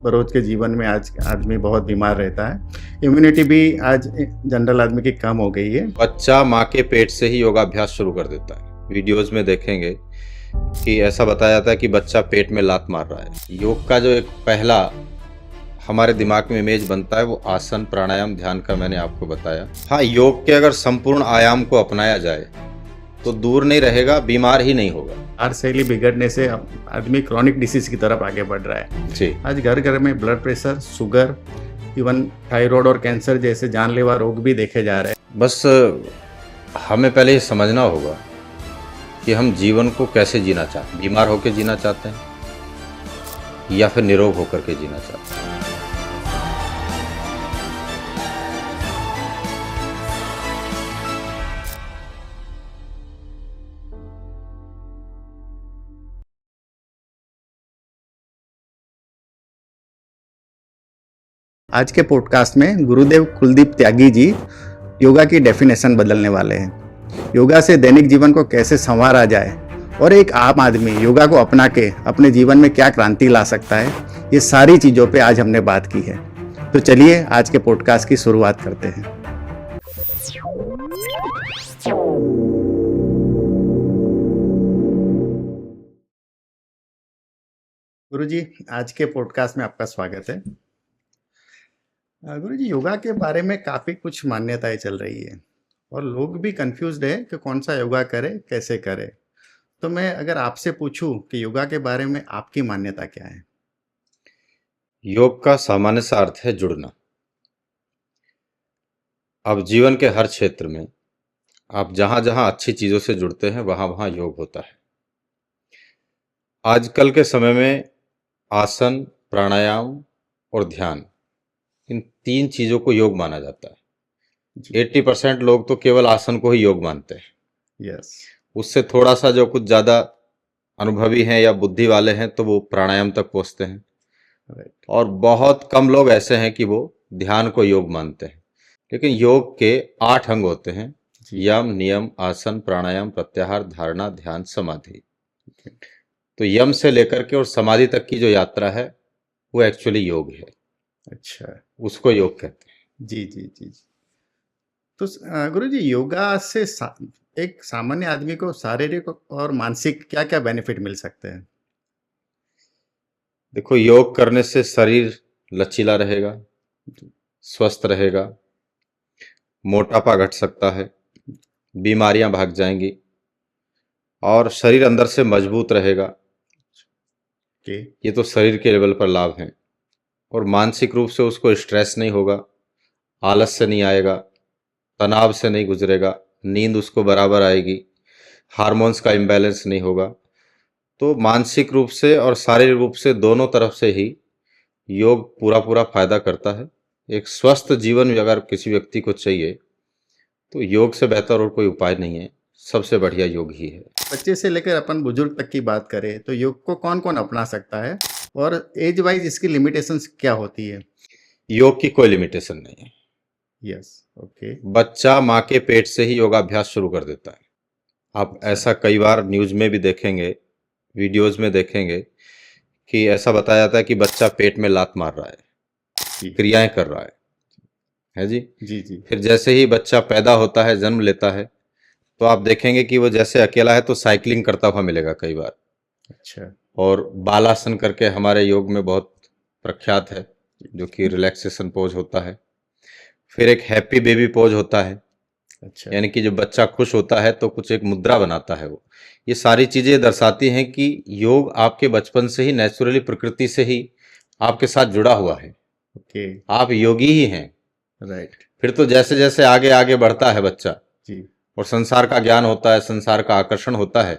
रोज के जीवन में आज आदमी बहुत बीमार रहता है। इम्यूनिटी भी आज जनरल आदमी की कम हो गई है। बच्चा माँ के पेट से ही योगाभ्यास शुरू कर देता है। वीडियोस में देखेंगे कि ऐसा बताया जाता है कि बच्चा पेट में लात मार रहा है। योग का जो एक पहला हमारे दिमाग में इमेज बनता है वो आसन, प्राणायाम, ध्यान का मैंने आपको बताया। हाँ, योग के अगर संपूर्ण आयाम को अपनाया जाए तो दूर नहीं रहेगा, बीमार ही नहीं होगा। आहार शैली बिगड़ने से आदमी क्रॉनिक डिसीज की तरफ आगे बढ़ रहा है। जी, आज घर घर में blood pressure, sugar, even thyroid और कैंसर जैसे जानलेवा रोग भी देखे जा रहे हैं। बस हमें पहले ये समझना होगा कि हम जीवन को कैसे जीना चाहते हैं। बीमार होकर जीना चाहते हैं या फिर निरोग होकर के जीना चाहते हैं। आज के पॉडकास्ट में गुरुदेव कुलदीप त्यागी जी योगा की डेफिनेशन बदलने वाले हैं। योगा से दैनिक जीवन को कैसे संवारा जाए और एक आम आदमी योगा को अपना के अपने जीवन में क्या क्रांति ला सकता है, ये सारी चीज़ों पे आज हमने बात की है। तो चलिए आज के पॉडकास्ट की शुरुआत करते हैं। गुरुजी, आज के पॉडकास्ट में आपका स्वागत है। गुरुजी, योगा के बारे में काफ़ी कुछ मान्यताएं चल रही है और लोग भी कंफ्यूज्ड है कि कौन सा योगा करे, कैसे करे। तो मैं अगर आपसे पूछूं कि योगा के बारे में आपकी मान्यता क्या है? योग का सामान्य सा अर्थ है जुड़ना। अब जीवन के हर क्षेत्र में आप जहां जहां अच्छी चीजों से जुड़ते हैं वहां वहां योग होता है। आजकल के समय में आसन, प्राणायाम और ध्यान, इन तीन चीजों को योग माना जाता है। जी, 80% लोग तो केवल आसन को ही योग मानते हैं। यस, उससे थोड़ा सा जो कुछ ज्यादा अनुभवी हैं या बुद्धि वाले हैं तो वो प्राणायाम तक पहुंचते हैं, राइट, और बहुत कम लोग ऐसे हैं कि वो ध्यान को योग मानते हैं। लेकिन योग के 8 अंग होते हैं: जी, यम, नियम, आसन, प्राणायाम, प्रत्याहार, धारणा, ध्यान, समाधि। ओके, तो यम से लेकर के और समाधि तक की जो यात्रा है वो एक्चुअली योग है, अच्छा, उसको योग कहते हैं। जी जी जी जी। तो गुरुजी, योगा से एक सामान्य आदमी को शारीरिक और मानसिक क्या क्या बेनिफिट मिल सकते हैं? देखो, योग करने से शरीर लचीला रहेगा, स्वस्थ रहेगा, मोटापा घट सकता है, बीमारियां भाग जाएंगी और शरीर अंदर से मजबूत रहेगा। ओके, ये तो शरीर के लेवल पर लाभ हैं। और मानसिक रूप से उसको स्ट्रेस नहीं होगा, आलस से नहीं आएगा, तनाव से नहीं गुजरेगा, नींद उसको बराबर आएगी, हार्मोन्स का इम्बैलेंस नहीं होगा। तो मानसिक रूप से और शारीरिक रूप से दोनों तरफ से ही योग पूरा पूरा फायदा करता है। एक स्वस्थ जीवन अगर किसी व्यक्ति को चाहिए तो योग से बेहतर और कोई उपाय नहीं है, सबसे बढ़िया योग ही है। बच्चे से लेकर अपन बुजुर्ग तक की बात करें तो योग को कौन कौन अपना सकता है और एज वाइज इसकी लिमिटेशंस क्या होती है? योग की कोई लिमिटेशन नहीं है। यस, ओके, बच्चा माँ के पेट से ही योगाभ्यास शुरू कर देता है। आप अच्छा, ऐसा कई बार न्यूज़ में भी देखेंगे, वीडियोस में देखेंगे कि ऐसा बताया जाता है कि बच्चा पेट में लात मार रहा है, जी क्रियाएं कर रहा है जी। जी जी, फिर जैसे ही बच्चा पैदा होता है, जन्म लेता है, तो आप देखेंगे कि वो जैसे अकेला है तो साइकिलिंग करता हुआ मिलेगा कई बार। अच्छा, और बालासन करके हमारे योग में बहुत प्रख्यात है, जो कि रिलैक्सेशन पोज होता है। फिर एक हैप्पी बेबी पोज होता है, अच्छा, यानी कि जब बच्चा खुश होता है तो कुछ एक मुद्रा बनाता है वो। ये सारी चीज़ें दर्शाती हैं कि योग आपके बचपन से ही नेचुरली, प्रकृति से ही आपके साथ जुड़ा हुआ है। ओके, आप योगी ही हैं। राइट, फिर तो जैसे जैसे आगे आगे बढ़ता है बच्चा जी, और संसार का ज्ञान होता है, संसार का आकर्षण होता है,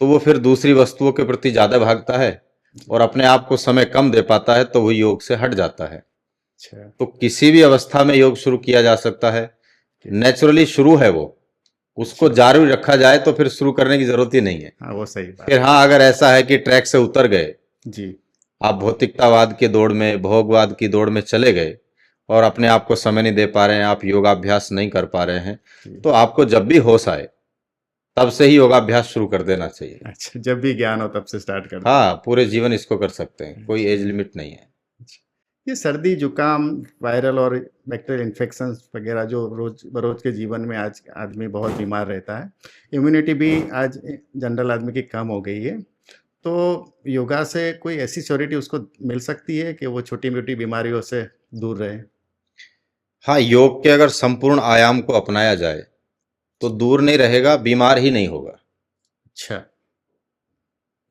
तो वो फिर दूसरी वस्तुओं के प्रति ज़्यादा भागता है और अपने आप को समय कम दे पाता है, तो वो योग से हट जाता है। अच्छा, तो किसी भी अवस्था में योग शुरू किया जा सकता है, नेचुरली शुरू है वो, उसको जारी रखा जाए तो फिर शुरू करने की जरूरत ही नहीं है। हाँ वो सही बात, फिर हाँ, अगर ऐसा है कि ट्रैक से उतर गए, जी, आप भौतिकतावाद के दौड़ में, भोगवाद की दौड़ में चले गए और अपने आप को समय नहीं दे पा रहे हैं, आप योगाभ्यास नहीं कर पा रहे हैं, जी, तो आपको जब भी होश आए तब से ही योगाभ्यास शुरू कर देना चाहिए। अच्छा, जब भी ज्ञान हो तब से स्टार्ट कर दो। हाँ, पूरे जीवन इसको कर सकते हैं, कोई अच्छा, एज लिमिट नहीं है। ये सर्दी जुकाम वायरल और बैक्टीरियल इन्फेक्शंस वगैरह जो रोज बरोज के जीवन में आज आदमी बहुत बीमार रहता है, इम्यूनिटी भी आज जनरल आदमी की कम हो गई है। तो योगा से कोई ऐसी श्योरिटी उसको मिल सकती है कि वो छोटी मोटी बीमारियों से दूर रहे? हाँ, योग के अगर संपूर्ण आयाम को अपनाया जाए तो दूर नहीं रहेगा, बीमार ही नहीं होगा। अच्छा।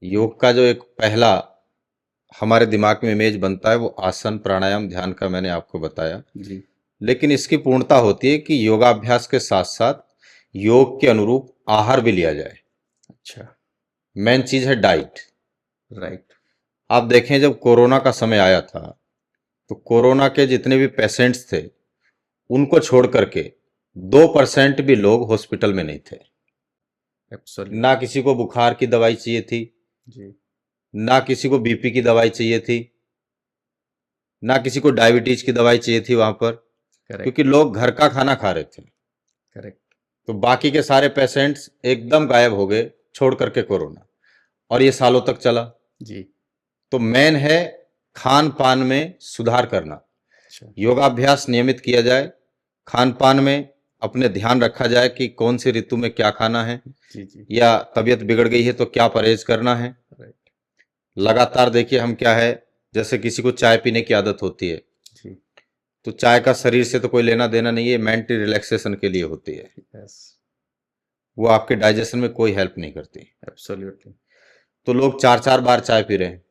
योग का जो एक पहला हमारे दिमाग में इमेज बनता है वो आसन प्राणायाम ध्यान का मैंने आपको बताया, जी। लेकिन इसकी पूर्णता होती है कि योगाभ्यास के साथ साथ योग के अनुरूप आहार भी लिया जाए। अच्छा। मेन चीज है डाइट। राइट। आप देखें जब कोरोना का समय आया था तो कोरोना के जितने भी पेशेंट्स थे उनको छोड़ करके 2% भी लोग हॉस्पिटल में नहीं थे। एब्सोल्युटली। ना किसी को बुखार की दवाई चाहिए थी, जी। ना किसी को बीपी की दवाई चाहिए थी, ना किसी को डायबिटीज की दवाई चाहिए थी वहां पर, करेक्ट। क्योंकि लोग घर का खाना खा रहे थे। करेक्ट। तो बाकी के सारे पेशेंट्स एकदम गायब हो गए छोड़ करके कोरोना, और ये सालों तक चला। जी। तो मेन है खान पान में सुधार करना। अच्छा। योगाभ्यास नियमित किया जाए, खान पान में अपने ध्यान रखा जाए कि कौन सी ऋतु में क्या खाना है, जी जी। या तबीयत बिगड़ गई है तो क्या परहेज करना है। राइट। लगातार देखिए हम क्या है, जैसे किसी को चाय पीने की आदत होती है जी। तो चाय का शरीर से तो कोई लेना देना नहीं है, मेंटल रिलैक्सेशन के लिए होती है, यस। वो आपके डाइजेशन में कोई हेल्प नहीं करती। एब्सोल्युटली। तो लोग 4-4 बार चाय पी रहे हैं।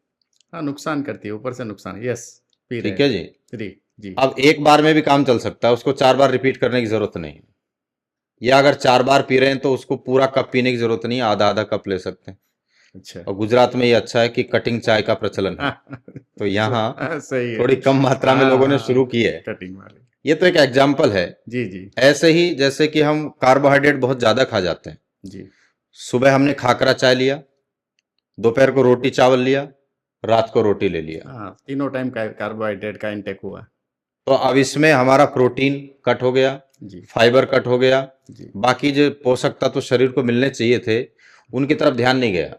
हाँ, नुकसान करती है, ऊपर से नुकसान। यस। पी रहे ठीक है जी। जी। जी। अब एक बार में भी काम चल सकता है, उसको 4 बार रिपीट करने की जरूरत नहीं है। या अगर 4 बार पी रहे हैं तो उसको पूरा कप पीने की जरूरत नहीं है, आधा आधा कप ले सकते हैं। अच्छा। और गुजरात में ये अच्छा है कि कटिंग चाय का प्रचलन है, तो यहाँ सही है। थोड़ी कम मात्रा में लोगों ने शुरू की है। कटिंग वाली। ये तो एक एग्जाम्पल है। जी जी। ऐसे ही जैसे कि हम कार्बोहाइड्रेट बहुत ज्यादा खा जाते हैं, जी। सुबह हमने खाकरा चाय लिया, दोपहर को रोटी चावल लिया, रात को रोटी ले लिया, हाँ, तीनों टाइम कार्बोहाइड्रेट का इंटेक हुआ। तो अब इसमें हमारा प्रोटीन कट हो गया, जी। फाइबर कट हो गया, जी। बाकी जो पोषक तत्व शरीर को मिलने चाहिए थे उनकी तरफ ध्यान नहीं गया।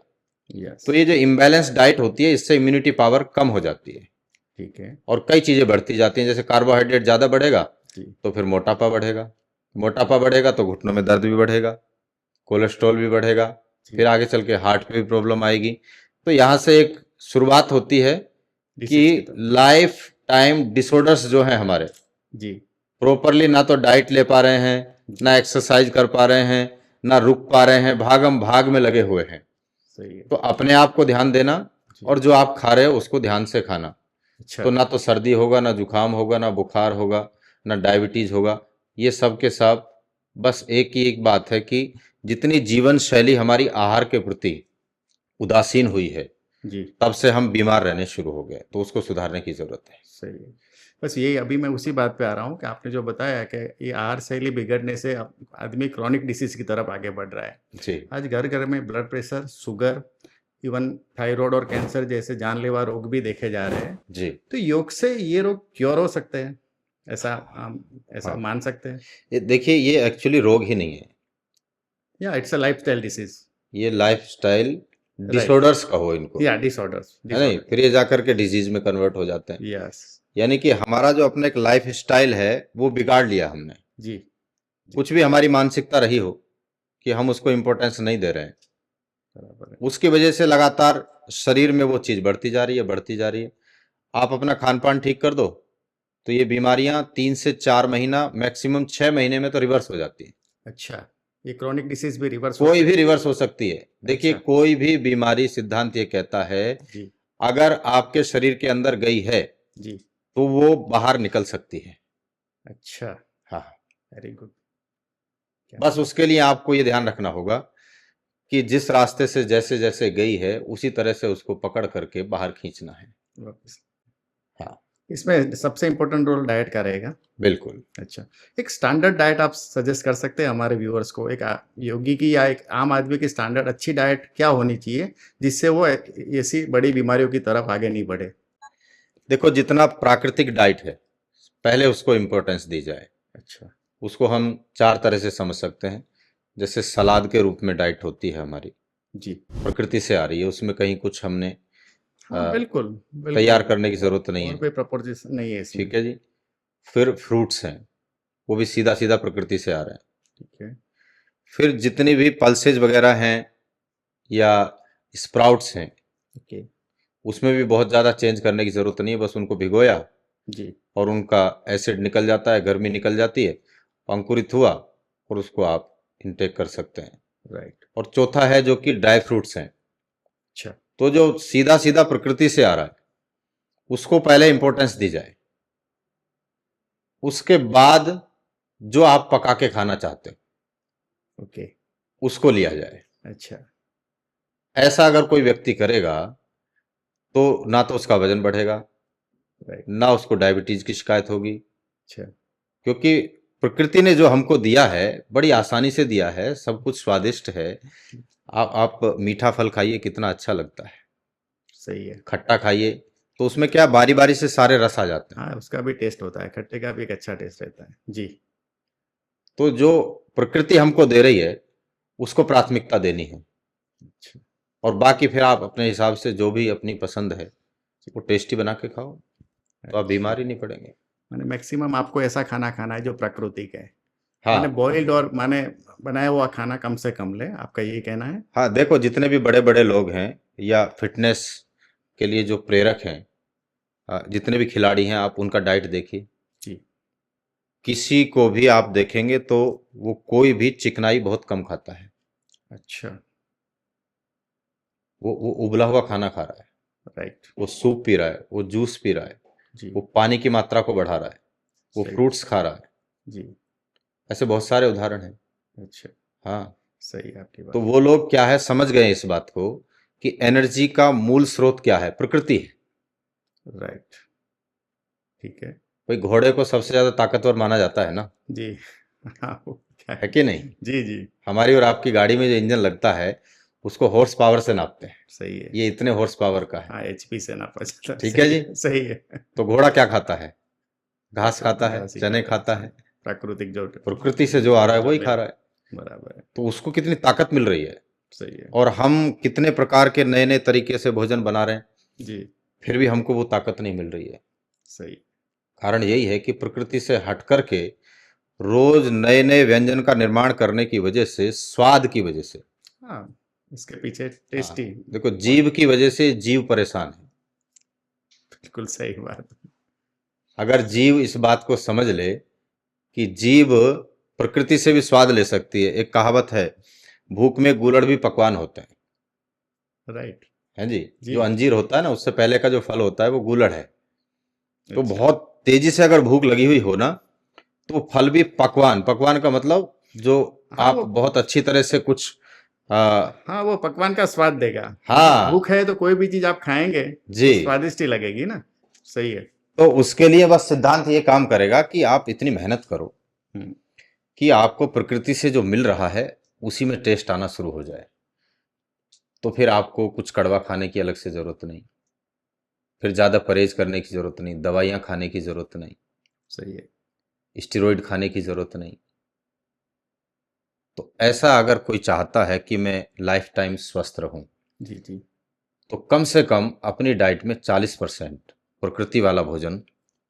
यस। तो ये जो इम्बैलेंस डाइट होती है इससे इम्यूनिटी पावर कम हो जाती है ठीक है। और कई चीजें बढ़ती जाती हैं। जैसे कार्बोहाइड्रेट ज्यादा बढ़ेगा जी। तो फिर मोटापा बढ़ेगा, मोटापा बढ़ेगा तो घुटनों में दर्द भी बढ़ेगा, कोलेस्ट्रॉल भी बढ़ेगा, जी। फिर आगे चल के हार्ट पे भी प्रॉब्लम आएगी। तो यहाँ से एक शुरुआत होती है डिसीज की कि तरफ। लाइफ टाइम डिसऑर्डर्स जो हैं हमारे, जी। प्रॉपरली ना तो डाइट ले पा रहे हैं, ना एक्सरसाइज कर पा रहे हैं, ना रुक पा रहे हैं, भागम भाग में लगे हुए हैं। सही है। तो अपने आप को ध्यान देना जी। और जो आप खा रहे हो उसको ध्यान से खाना। अच्छा। तो ना तो सर्दी होगा, ना जुकाम होगा, ना बुखार होगा, ना डायबिटीज होगा। ये सब के सब बस एक ही एक बात है कि जितनी जीवन शैली हमारी आहार के प्रति उदासीन हुई है जी। तब से हम बीमार रहने शुरू हो गए, तो उसको सुधारने की जरूरत है। सही है। बस यही अभी मैं उसी बात पे आ रहा हूँ कि आपने जो बताया कि ये आहार शैली बिगड़ने से आदमी क्रॉनिक डिसीज की तरफ आगे बढ़ रहा है। जी आज घर घर में blood pressure, sugar, even thyroid और कैंसर जैसे जानलेवा रोग भी देखे जा रहे हैं। जी। तो योग से ये रोग क्योर हो सकते हैं, ऐसा ऐसा हाँ। मान सकते हैं? ये देखिए, ये एक्चुअली रोग ही नहीं है, या इट्स अ लाइफस्टाइल डिसीज? ये लाइफस्टाइल डिसऑर्डर्स कहो इनको, या डिसऑर्डर्स। है नहीं, फिर ये जाकर के डिजीज में कन्वर्ट हो जाते हैं। यस। यानी कि हमारा जो अपना एक लाइफ स्टाइल है वो बिगाड़ लिया हमने। जी। कुछ भी हमारी मानसिकता रही हो कि हम उसको इम्पोर्टेंस नहीं दे रहे हैं, बराबर है। उसकी वजह से लगातार शरीर में वो चीज बढ़ती जा रही है, बढ़ती जा रही है। आप अपना खान पान ठीक कर दो तो ये बीमारियां 3 से 4 महीना, मैक्सिमम 6 महीने में तो रिवर्स हो जाती है। अच्छा, ये क्रॉनिक डिसीज भी रिवर्स कोई भी रिवर्स हो सकती है। देखिए, अच्छा। कोई भी बीमारी, सिद्धांत ये कहता है जी। अगर आपके शरीर के अंदर गई है जी। तो वो बाहर निकल सकती है। अच्छा। हाँ, वेरी गुड। बस उसके लिए आपको ये ध्यान रखना होगा कि जिस रास्ते से जैसे जैसे गई है उसी तरह से उसको पकड़ करके बाहर खींचना है। वापस। हाँ, इसमें सबसे इम्पोर्टेंट रोल डाइट का रहेगा। बिल्कुल। अच्छा, एक स्टैंडर्ड डाइट आप सजेस्ट कर सकते हैं हमारे व्यूअर्स को? एक योगी की या एक आम आदमी की स्टैंडर्ड अच्छी डाइट क्या होनी चाहिए जिससे वो ऐसी बड़ी बीमारियों की तरफ आगे नहीं बढ़े? देखो, जितना प्राकृतिक डाइट है पहले उसको इम्पोर्टेंस दी जाए। अच्छा। उसको हम 4 तरह से समझ सकते हैं। जैसे सलाद के रूप में डाइट होती है हमारी, जी। प्रकृति से आ रही है, उसमें कहीं कुछ हमने हाँ बिल्कुल तैयार बिल्कुल। करने की ज़रूरत नहीं और है। कोई प्रपोजिशन नहीं है इसमें। ठीक है जी। फिर फ्रूट्स हैं, वो भी सीधा सीधा प्रकृति से आ रहे हैं। ठीक है। फिर जितनी भी पल्सेज वगैरह हैं या स्प्राउट्स हैं, ओके। उसमें भी बहुत ज़्यादा चेंज करने की ज़रूरत नहीं है, बस उनको भिगोया जी। और उनका एसिड निकल जाता है, गर्मी निकल जाती है, अंकुरित हुआ और उसको आप इनटेक कर सकते हैं। राइट। और चौथा है जो कि ड्राई फ्रूट्स हैं। अच्छा। तो जो सीधा सीधा प्रकृति से आ रहा है उसको पहले इंपॉर्टेंस दी जाए, उसके बाद जो आप पका के खाना चाहते हो ओके। उसको लिया जाए। अच्छा। ऐसा अगर कोई व्यक्ति करेगा तो ना तो उसका वजन बढ़ेगा, राइट। ना उसको डायबिटीज की शिकायत होगी, अच्छा। क्योंकि प्रकृति ने जो हमको दिया है बड़ी आसानी से दिया है, सब कुछ स्वादिष्ट है। आप मीठा फल खाइए, कितना अच्छा लगता है। सही है। खट्टा खाइए तो उसमें क्या बारी बारी से सारे रस आ जाते हैं। हाँ उसका भी टेस्ट होता है, खट्टे का भी एक अच्छा टेस्ट रहता है जी। तो जो प्रकृति हमको दे रही है उसको प्राथमिकता देनी है, अच्छा। और बाकी फिर आप अपने हिसाब से जो भी अपनी पसंद है वो टेस्टी बना के खाओ, तो आप अच्छा। बीमार ही नहीं पड़ेंगे। माने मैक्सिमम आपको ऐसा खाना खाना है जो प्राकृतिक है। माने हाँ बॉइल्ड और माने बनाया हुआ खाना कम से कम ले, आपका यही कहना है। हाँ, देखो जितने भी बड़े बड़े लोग हैं या फिटनेस के लिए जो प्रेरक हैं, जितने भी खिलाड़ी हैं, आप उनका डाइट देखिए। जी। किसी को भी आप देखेंगे तो वो कोई भी चिकनाई बहुत कम खाता है। अच्छा। वो उबला हुआ खाना खा रहा है, राइट। वो सूप पी रहा है, वो जूस पी रहा है, जी। वो पानी की मात्रा को बढ़ा रहा है, वो सही। फ्रूट्स खा रहा है। जी। ऐसे बहुत सारे उदाहरण हैं। अच्छा। हाँ। सही है आपकी तो बात। वो लोग क्या है, समझ गए इस बात को कि एनर्जी का मूल स्रोत क्या है, प्रकृति है। राइट। ठीक है। भाई घोड़े को सबसे ज्यादा ताकतवर माना जाता है ना, जी। हाँ वो क्या है है। कि नहीं? जी जी। हमारी और आपकी गाड़ी में जो इंजन लगता है उसको हॉर्स पावर से नापते हैं, सही है। ये इतने हॉर्स पावर का है। हाँ एचपी से नापा जाता है, ठीक है सही जी। है सही है। तो घोड़ा क्या खाता है? घास खाता है, घास ही चने खाता है, खाता सही। है। प्राकृतिक जो प्रकृति से जो आ रहा है वही खा रहा है, बराबर है। तो उसको कितनी ताकत मिल रही है। सही है। और हम कितने प्रकार के नए नए तरीके से भोजन बना रहे हैं, जी। फिर भी हमको वो ताकत नहीं मिल रही है। सही। कारण यही है कि प्रकृति से हट करके रोज नए नए व्यंजन का निर्माण करने की वजह से, स्वाद की वजह से। हाँ इसके पीछे हाँ, टेस्टी। देखो जीव की वजह से जीव परेशान है। बिल्कुल सही बात। अगर जीव इस बात को समझ ले कि जीव प्रकृति से भी स्वाद ले सकती है, एक कहावत है, भूख में गूलड़ भी पकवान होते हैं। राइट। हैं जी। जी। जो अंजीर होता है ना, उससे पहले का जो फल होता है वो गूलड़ है। तो अच्छा। बहुत तेजी से अगर भूख लगी हुई हो ना, तो फल भी पकवान, पकवान का मतलब जो हाँ आप वो। बहुत अच्छी तरह से कुछ आ, हाँ वो पकवान का स्वाद देगा। माने हाँ भूख है तो कोई भी चीज आप खाएंगे जी। तो स्वादिष्ट ही लगेगी ना। सही है। तो उसके लिए बस सिद्धांत ये काम करेगा कि आप इतनी मेहनत करो हम्म। कि आपको प्रकृति से जो मिल रहा है उसी में टेस्ट आना शुरू हो जाए। तो फिर आपको कुछ कड़वा खाने की अलग से जरूरत नहीं, फिर ज़्यादा परहेज करने की ज़रूरत नहीं, दवाइयाँ खाने की ज़रूरत नहीं, सही है। स्टेरॉइड खाने की ज़रूरत नहीं। तो ऐसा अगर कोई चाहता है कि मैं लाइफ टाइम स्वस्थ रहूं, जी जी। तो कम से कम अपनी डाइट में 40% प्रकृति वाला भोजन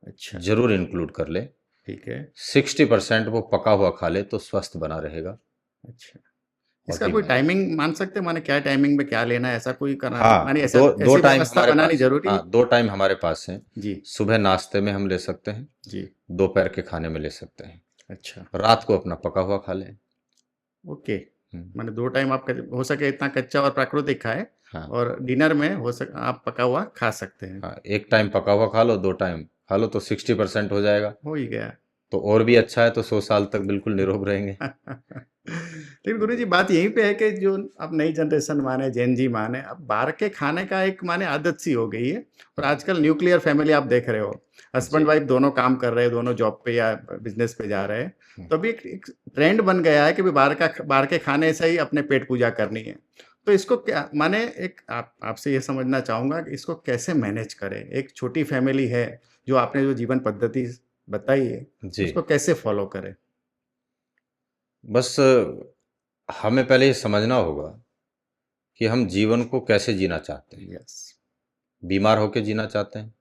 अच्छा। जरूर इंक्लूड कर ले। ठीक है। 60% वो पका हुआ खा ले तो स्वस्थ बना रहेगा अच्छा। और इसका कोई बीमारी। टाइमिंग मान सकते हैं, माने क्या टाइमिंग में क्या लेना है, ऐसा कोई करना हाँ, माने ऐसा दो दो ऐसी टाइम व्यवस्था हमारे बनानी पास है। जरूरी है। हाँ, 2 टाइम हमारे पास है। जी। सुबह नाश्ते में हम ले सकते हैं, जी। दोपहर के खाने में ले सकते हैं, अच्छा। रात को अपना पका हुआ खा लें। ओके। हम्म, माने 2 टाइम आप हो सके इतना कच्चा और प्राकृतिक खाएँ हाँ और डिनर में हो सक आप पका हुआ खा सकते हैं। हाँ, 1 टाइम पका हुआ खा लो, 2 टाइम खा लो तो 60% हो जाएगा। हो ही गया। तो और भी अच्छा है, तो 100 साल तक बिल्कुल निरोग रहेंगे। लेकिन गुरु जी बात यहीं पे है कि जो अब नई जनरेशन माने जेन जी माने अब बाहर के खाने का एक माने आदत सी हो गई है। और आजकल न्यूक्लियर फैमिली आप देख रहे हो, जी। हस्बैंड वाइफ दोनों काम कर रहे हैं, दोनों जॉब पे या बिजनेस पे जा रहे हैं। हम्म, तो अभी एक ट्रेंड बन गया है कि भी बाहर के खाने से ही अपने पेट पूजा करनी है। तो इसको क्या माने एक आपसे ये समझना चाहूंगा कि इसको कैसे मैनेज करें। एक छोटी फैमिली है, जो आपने जो जीवन पद्धति बताई है जी। उसको कैसे फॉलो करें। बस हमें पहले ये समझना होगा कि हम जीवन को कैसे जीना चाहते हैं। यस। बीमार होकर जीना चाहते हैं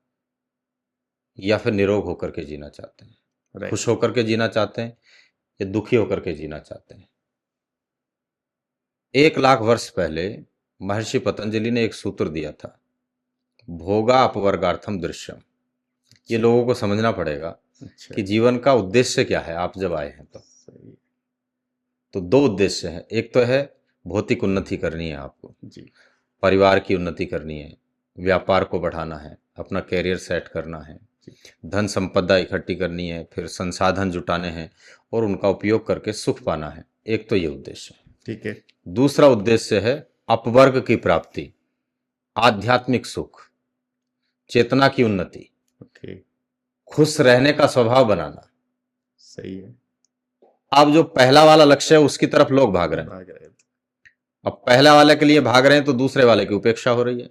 या फिर निरोग होकर के जीना चाहते हैं, राइट। खुश होकर के जीना चाहते हैं या दुखी होकर के जीना चाहते हैं। 1 लाख वर्ष पहले महर्षि पतंजलि ने एक सूत्र दिया था, भोगा अपवर्गार्थम दृश्यम। ये लोगों को समझना पड़ेगा अच्छा। कि जीवन का उद्देश्य क्या है। आप जब आए हैं सही। तो 2 उद्देश्य हैं। एक तो है भौतिक उन्नति करनी है आपको, जी। परिवार की उन्नति करनी है, व्यापार को बढ़ाना है, अपना कैरियर सेट करना है, धन संपदा इकट्ठी करनी है, फिर संसाधन जुटाने हैं और उनका उपयोग करके सुख पाना है। एक तो ये उद्देश्य है। ठीक है। दूसरा उद्देश्य है अपवर्ग की प्राप्ति, आध्यात्मिक सुख, चेतना की उन्नति, ओके। खुश रहने का स्वभाव बनाना। सही है। अब जो पहला वाला लक्ष्य है उसकी तरफ लोग भाग रहे हैं। भाग रहे हैं। अब पहला वाले के लिए भाग रहे हैं तो दूसरे वाले की उपेक्षा हो रही है।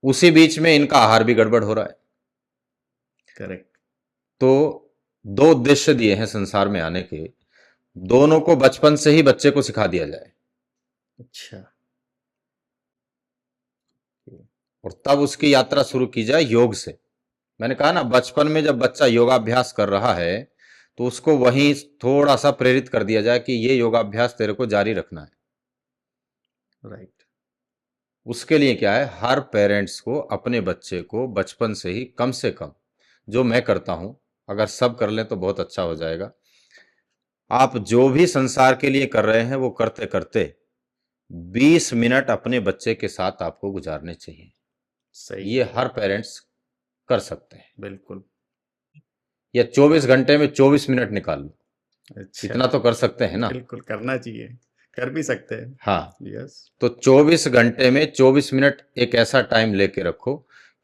उसी बीच में इनका आहार भी गड़बड़ हो रहा है। करेक्ट। तो 2 उद्देश्य दिए हैं संसार में आने के, दोनों को बचपन से ही बच्चे को सिखा दिया जाए। अच्छा। और तब उसकी यात्रा शुरू की जाए योग से। मैंने कहा ना, बचपन में जब बच्चा योगाभ्यास कर रहा है तो उसको वहीं थोड़ा सा प्रेरित कर दिया जाए कि ये योगाभ्यास तेरे को जारी रखना है। राइट। उसके लिए क्या है, हर पेरेंट्स को अपने बच्चे को बचपन से ही कम से कम, जो मैं करता हूं, अगर सब कर लें तो बहुत अच्छा हो जाएगा। आप जो भी संसार के लिए कर रहे हैं वो करते करते 20 मिनट अपने बच्चे के साथ आपको गुजारने चाहिए। सही। ये हर पेरेंट्स कर सकते हैं। बिल्कुल। या 24 घंटे में 24 मिनट निकाल लो, अच्छा। इतना तो कर सकते हैं ना। बिल्कुल करना चाहिए, कर भी सकते हैं। हाँ, यस। तो 24 घंटे में 24 मिनट एक ऐसा टाइम लेके रखो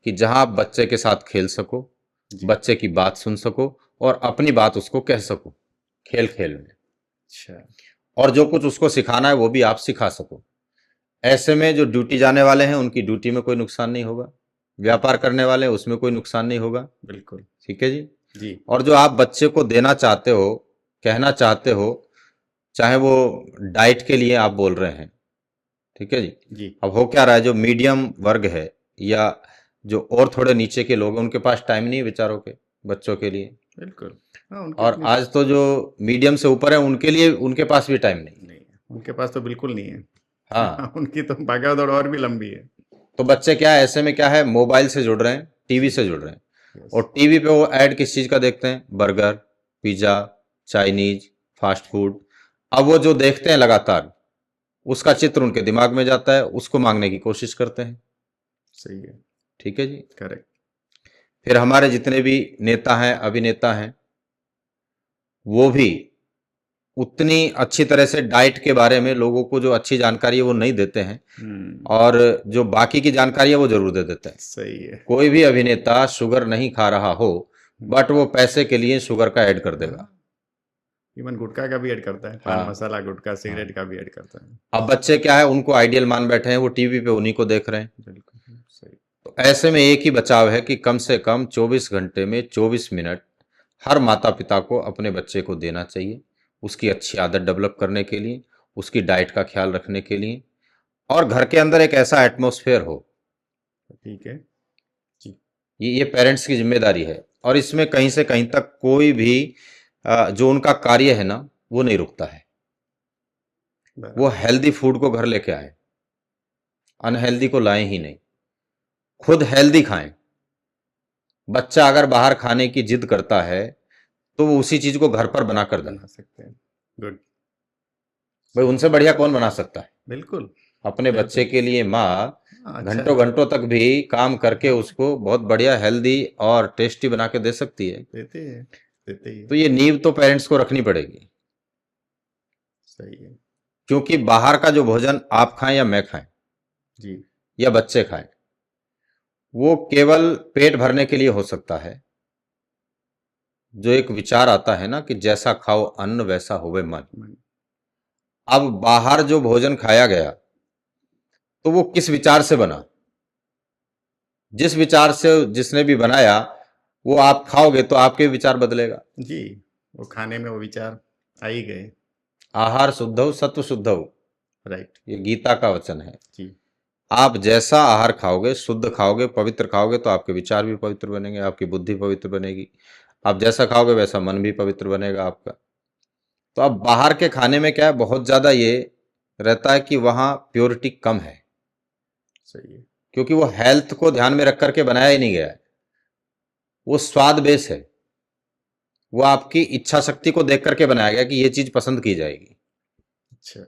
कि जहां आप बच्चे के साथ खेल सको, जी। बच्चे की बात सुन सको और अपनी बात उसको कह सको खेल खेल में। अच्छा। और जो कुछ उसको सिखाना है वो भी आप सिखा सको। ऐसे में जो ड्यूटी जाने वाले हैं उनकी ड्यूटी में कोई नुकसान नहीं होगा, व्यापार करने वाले हैं उसमें कोई नुकसान नहीं होगा। बिल्कुल। ठीक है जी। जी। और जो आप बच्चे को देना चाहते हो, कहना चाहते हो, चाहे वो डाइट के लिए आप बोल रहे हैं, ठीक है जी। जी। अब हो क्या रहा है, जो मीडियम वर्ग है या जो और थोड़े नीचे के लोग हैं उनके पास टाइम नहीं है बेचारों के बच्चों के लिए। बिल्कुल। हाँ, उनके और अपनी आज तो जो मीडियम से ऊपर है उनके लिए, उनके पास भी टाइम नहीं। नहीं है, उनके पास तो बिल्कुल नहीं है। हाँ, उनकी तो भागा दौड़ और भी लंबी है। तो बच्चे क्या है, ऐसे में क्या है, मोबाइल से जुड़ रहे हैं, टीवी से जुड़ रहे हैं। Yes. और टीवी पे वो ऐड किस चीज़ का देखते हैं, burger, pizza, Chinese, fast food. अब वो जो देखते हैं लगातार, उसका चित्र उनके दिमाग में जाता है, उसको मांगने की कोशिश करते हैं। सही है। ठीक है जी। करेक्ट। फिर हमारे जितने भी नेता हैं, अभिनेता हैं, वो भी उतनी अच्छी तरह से डाइट के बारे में लोगों को जो अच्छी जानकारी है वो नहीं देते हैं और जो बाकी की जानकारी है वो जरूर दे देते हैं। सही है। कोई भी अभिनेता शुगर नहीं खा रहा हो बट वो पैसे के लिए शुगर का ऐड कर देगा। इवन गुटखा का भी ऐड करता है, पान मसाला, गुटखा, सिगरेट का भी ऐड करता है। अब बच्चे क्या है, उनको आइडियल मान बैठे हैं, वो टीवी पे उन्हीं को देख रहे हैं। बिल्कुल सही। तो ऐसे में एक ही बचाव है कि कम से कम 24 घंटे में 24 मिनट हर माता पिता को अपने बच्चे को देना चाहिए, उसकी अच्छी आदत डेवलप करने के लिए, उसकी डाइट का ख्याल रखने के लिए, और घर के अंदर एक ऐसा एटमॉस्फेयर हो। ठीक है जी। ये पेरेंट्स की जिम्मेदारी है। और इसमें कहीं से कहीं तक कोई भी जो उनका कार्य है ना वो नहीं रुकता है। वो हेल्दी फूड को घर लेके आए, अनहेल्दी को लाएं ही नहीं, खुद हेल्दी खाएं। बच्चा अगर बाहर खाने की जिद करता है तो वो उसी चीज को घर पर बना कर देना सकते हैं। गुड। भाई, उनसे बढ़िया कौन बना सकता है। बिल्कुल। अपने बच्चे के लिए माँ अच्छा। घंटों घंटों तक भी काम करके उसको बहुत बढ़िया हेल्दी और टेस्टी बना के दे सकती है। देते हैं, देते ही। तो ये नींव तो पेरेंट्स को रखनी पड़ेगी। सही है। क्योंकि बाहर का जो भोजन आप खाएं या मैं खाएं जी, या बच्चे खाएं, वो केवल पेट भरने के लिए हो सकता है। जो एक विचार आता है ना कि जैसा खाओ अन्न वैसा होवे मन। अब बाहर जो भोजन खाया गया तो वो किस विचार से बना, जिस विचार से जिसने भी बनाया वो आप खाओगे तो आपके विचार बदलेगा। जी, वो खाने में वो विचार आ ही गए। आहार शुद्धौ सत्व शुद्धौ, राइट। ये गीता का वचन है। जी। आप जैसा आहार खाओगे, शुद्ध खाओगे, पवित्र खाओगे, तो आपके विचार भी पवित्र बनेंगे, आपकी बुद्धि पवित्र बनेगी। आप जैसा खाओगे वैसा मन भी पवित्र बनेगा आपका। तो अब बाहर के खाने में क्या है, बहुत ज़्यादा ये रहता है कि वहाँ प्योरिटी कम है, सही है। क्योंकि वो हेल्थ को ध्यान में रख करके बनाया ही नहीं गया है। वो स्वाद बेस है, वो आपकी इच्छा शक्ति को देख करके बनाया गया कि ये चीज़ पसंद की जाएगी। अच्छा,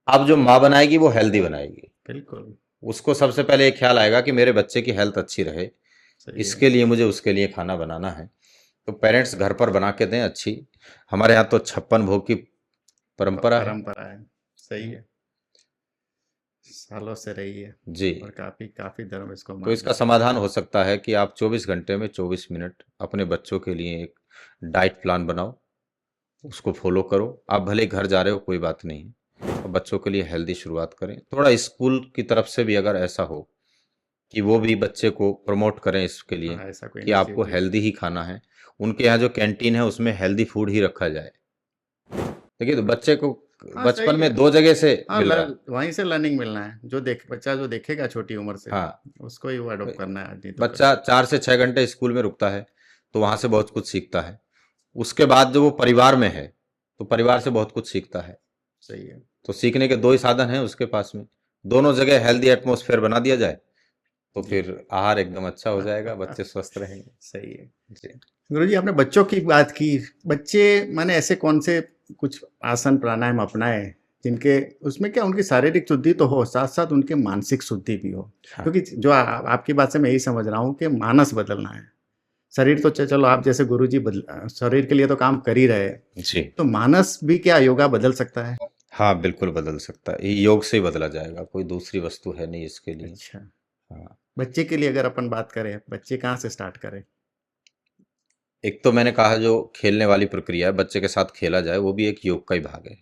अब जो माँ बनाएगी वो हेल्दी बनाएगी। बिल्कुल उसको सबसे पहले एक ख्याल आएगा कि मेरे बच्चे की हेल्थ अच्छी रहे, सही है। इसके लिए मुझे उसके लिए खाना बनाना है। तो पेरेंट्स घर पर बना के दें अच्छी। हमारे यहाँ तो 56 भोग की परंपरा है। परंपरा है, सही है, सालों से रही है जी। और काफी काफी धर्म इसको तो इसका मानते हैं। समाधान हो सकता है कि आप 24 घंटे में 24 मिनट अपने बच्चों के लिए एक डाइट प्लान बनाओ, उसको फॉलो करो। आप भले घर जा रहे हो कोई बात नहीं, और बच्चों के लिए हेल्दी शुरुआत करें। थोड़ा स्कूल की तरफ से भी अगर ऐसा हो कि वो भी बच्चे को प्रमोट करें इसके लिए हाँ, ऐसा कोई कि आपको इनिशिएटिव। हेल्दी ही खाना है, उनके यहाँ जो कैंटीन है उसमें हेल्दी फूड ही रखा जाए। देखिए, तो बच्चे को हाँ बचपन सही है। में 2 जगह से हाँ, मिल रहा है। वहीं से लर्निंग मिलना है, जो बच्चा जो देखेगा छोटी उम्र से हाँ, उसको ही वो अडॉप्ट करना है, नहीं तो फिर। बच्चा 4 से 6 घंटे स्कूल में रुकता है, तो वहाँ से बहुत कुछ सीखता है। उसके बाद जब वो परिवार में है, तो परिवार से बहुत कुछ सीखता है। सही है। तो सीखने के 2 ही साधन हैं उसके पास में। दोनों जगह हेल्दी एटमॉस्फेयर बना दिया जाए, तो जी। फिर आहार एकदम अच्छा हो जाएगा, बच्चे स्वस्थ रहेंगे। सही है। जी। गुरुजी, आपने बच्चों की बात की। बच्चे माने ऐसे कौन से कुछ आसन प्राणायाम अपनाए जिनके उसमें क्या उनकी शारीरिक शुद्धि तो हो, साथ साथ उनकी मानसिक शुद्धि भी हो? हाँ। क्योंकि जो आपकी बात से मैं यही समझ रहा हूँ कि मानस बदलना है। शरीर तो चलो आप जैसे गुरुजी शरीर के लिए तो काम कर ही रहे हैं, जी। तो मानस भी क्या योगा बदल सकता है? हाँ, बिल्कुल बदल सकता है। ये योग से ही बदला जाएगा, कोई दूसरी वस्तु है नहीं इसके लिए। अच्छा, हाँ। बच्चे के लिए अगर अपन बात करें, बच्चे कहाँ से स्टार्ट करें? एक तो मैंने कहा जो खेलने वाली प्रक्रिया है, बच्चे के साथ खेला जाए, वो भी एक योग का ही भाग है।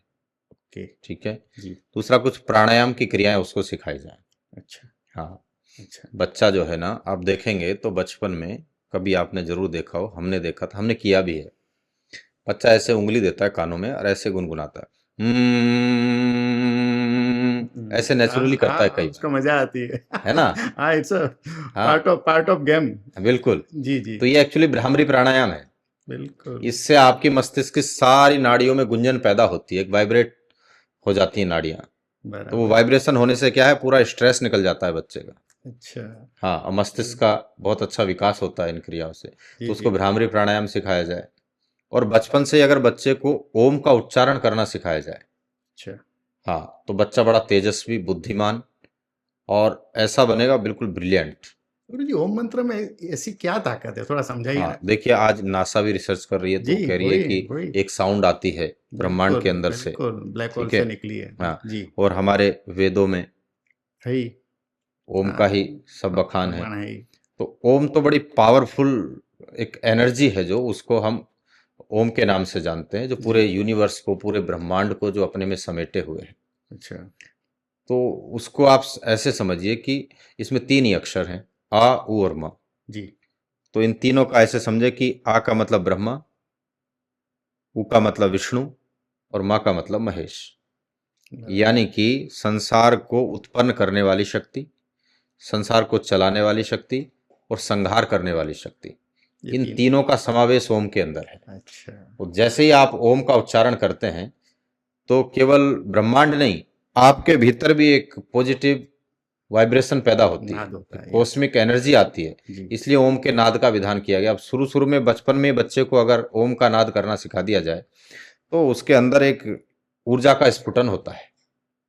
ओके। ठीक है। जी। दूसरा, कुछ प्राणायाम की क्रियाएं उसको सिखाई जाए। अच्छा। हाँ। अच्छा। बच्चा जो है ना, आप देखेंगे तो बचपन में कभी आपने जरूर देखा हो, हमने देखा था, हमने किया भी है। बच्चा ऐसे उंगली देता है कानों में और ऐसे गुनगुनाता है, ऐसे नेचुरली हाँ करता है हाँ, कई उसको बार, मजा आती है। है ना। हाँ, इट्स हाँ, पार्ट ऑफ गेम। बिल्कुल। जी जी। तो ये एक्चुअली भ्रामरी प्राणायाम है। बिल्कुल। इससे आपकी मस्तिष्क की सारी नाड़ियों में गुंजन पैदा होती है, एक वाइब्रेट हो जाती है नाड़ियाँ। तो वो बराबर। वाइब्रेशन होने से क्या है, पूरा स्ट्रेस निकल जाता है बच्चे का। अच्छा। हाँ, और मस्तिष्क का बहुत अच्छा विकास होता है इन क्रियाओं से। जी तो जी। उसको भ्रामरी प्राणायाम सिखाया जाए, और बचपन से ही अगर बच्चे को ओम का उच्चारण करना सिखाया जाए, अच्छा। हाँ, तो बच्चा बड़ा तेजस्वी, बुद्धिमान और ऐसा बनेगा, बिल्कुल ब्रिलियंट। गुरु जी, ओम मंत्र में ऐसी क्या ताकत है, थोड़ा समझाइए हाँ, ना। देखिए, आज नासा भी रिसर्च कर रही है, तो जी, वो कह रही है वही कि वही। एक साउंड आती है ब्रह्मांड बिल्कुल के अंदर से। बिल्कुल, ब्लैक होल ठीक है। से निकली है। हाँ, जी। और हमारे वेदों में है ही। ओम हाँ, का ही सब बखान है। भगवान है ही। तो ओम तो बड़ी पावरफुल एक एनर्जी है, जो उसको हम ओम के नाम से जानते हैं, जो पूरे जी। यूनिवर्स को, पूरे ब्रह्मांड को जो अपने में समेटे हुए है। अच्छा। तो उसको आप ऐसे समझिए कि इसमें 3 ही अक्षर हैं, आ, उ और मा। जी। तो इन तीनों का ऐसे समझे कि आ का मतलब ब्रह्मा, उ का मतलब विष्णु, और मा का मतलब महेश। यानी कि संसार को उत्पन्न करने वाली शक्ति, संसार को चलाने वाली शक्ति, और संहार करने वाली शक्ति, ये इन तीन। तीनों का समावेश ओम के अंदर है। अच्छा। तो जैसे ही आप ओम का उच्चारण करते हैं, तो केवल ब्रह्मांड नहीं, आपके भीतर भी एक पॉजिटिव वाइब्रेशन पैदा होती है, नाद होता एक है, यस। कॉस्मिक एनर्जी आती है। जी। इसलिए ओम के नाद का विधान किया गया। अब शुरू शुरू में बचपन में बच्चे को अगर ओम का नाद करना सिखा दिया जाए, तो उसके अंदर एक ऊर्जा का स्फुटन होता है,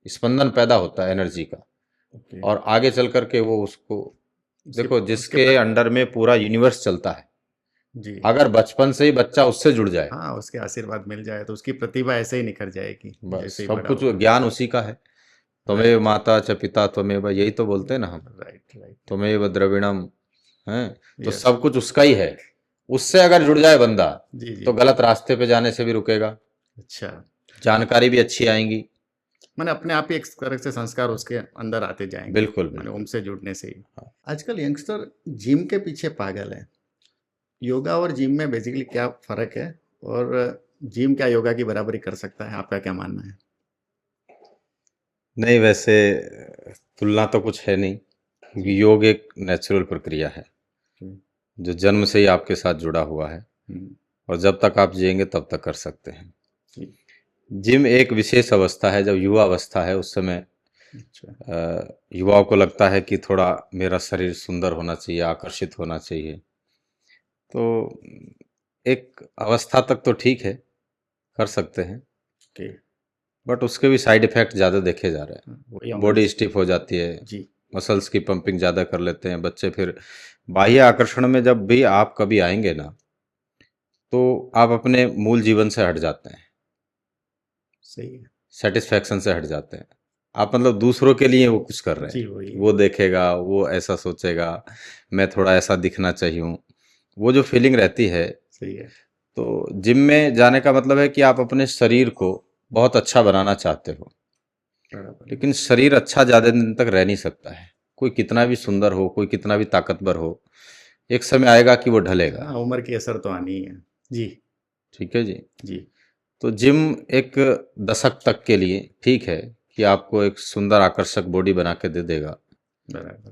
स्पंदन पैदा होता है एनर्जी का। ओके। और आगे चल करके वो उसको, उसके देखो, उसके जिसके अंडर में पूरा यूनिवर्स चलता है, जी। अगर बचपन से ही बच्चा उससे जुड़ जाए, हाँ, उसके आशीर्वाद मिल जाए तो उसकी प्रतिभा ऐसे ही निखर जाएगी बस जैसे ही सब बड़ा कुछ होगा। ज्ञान उसी का है। त्वमेव राइट माता च पिता त्वमेव, यही तो बोलते हैं ना हम, राइट राइट। त्वमेव द्रविणम है। तो यस। सब कुछ उसका ही है। उससे अगर जुड़ जाए बंदा, जी जी। तो गलत रास्ते पे जाने से भी रुकेगा, अच्छा। जानकारी भी अच्छी आएंगी। मैंने अपने आप ही एक तरह से संस्कार उसके अंदर आते जाएंगे, बिल्कुल मैंने बिल्कुल। ओम से जुड़ने से ही। हाँ। आजकल यंगस्टर जिम के पीछे पागल है। योगा और जिम में बेसिकली क्या फर्क है, और जिम क्या योगा की बराबरी कर सकता है, आपका क्या मानना है? नहीं, वैसे तुलना तो कुछ है नहीं, क्योंकि योग एक नेचुरल प्रक्रिया है जो जन्म से ही आपके साथ जुड़ा हुआ है, और जब तक आप जिएंगे तब तक कर सकते हैं। जी। जिम एक विशेष अवस्था है, जब युवा अवस्था है उस समय युवाओं को लगता है कि थोड़ा मेरा शरीर सुंदर होना चाहिए, आकर्षित होना चाहिए, तो एक अवस्था तक तो ठीक है, कर सकते हैं, बट उसके भी साइड इफेक्ट ज़्यादा देखे जा रहे हैं। बॉडी स्टिफ हो जाती है जी। मसल्स की पंपिंग ज़्यादा कर लेते हैं बच्चे, फिर बाह्य आकर्षण में जब भी आप कभी आएंगे ना, तो आप अपने मूल जीवन से हट जाते हैं, सही है। सेटिस्फैक्शन से हट जाते हैं। आप मतलब दूसरों के लिए वो कुछ कर रहे हैं, वो देखेगा, वो ऐसा सोचेगा, मैं थोड़ा ऐसा दिखना चाहिए, वो जो फीलिंग रहती है। सही है। तो जिम में जाने का मतलब है कि आप अपने शरीर को बहुत अच्छा बनाना चाहते हो, लेकिन शरीर अच्छा ज़्यादा दिन तक रह नहीं सकता है। कोई कितना भी सुंदर हो, कोई कितना भी ताकतवर हो, एक समय आएगा कि वो ढलेगा। उम्र की असर तो आनी ही है। जी। ठीक है जी। जी। तो जिम एक दशक तक के लिए ठीक है कि आपको एक सुंदर आकर्षक बॉडी बना के दे देगा,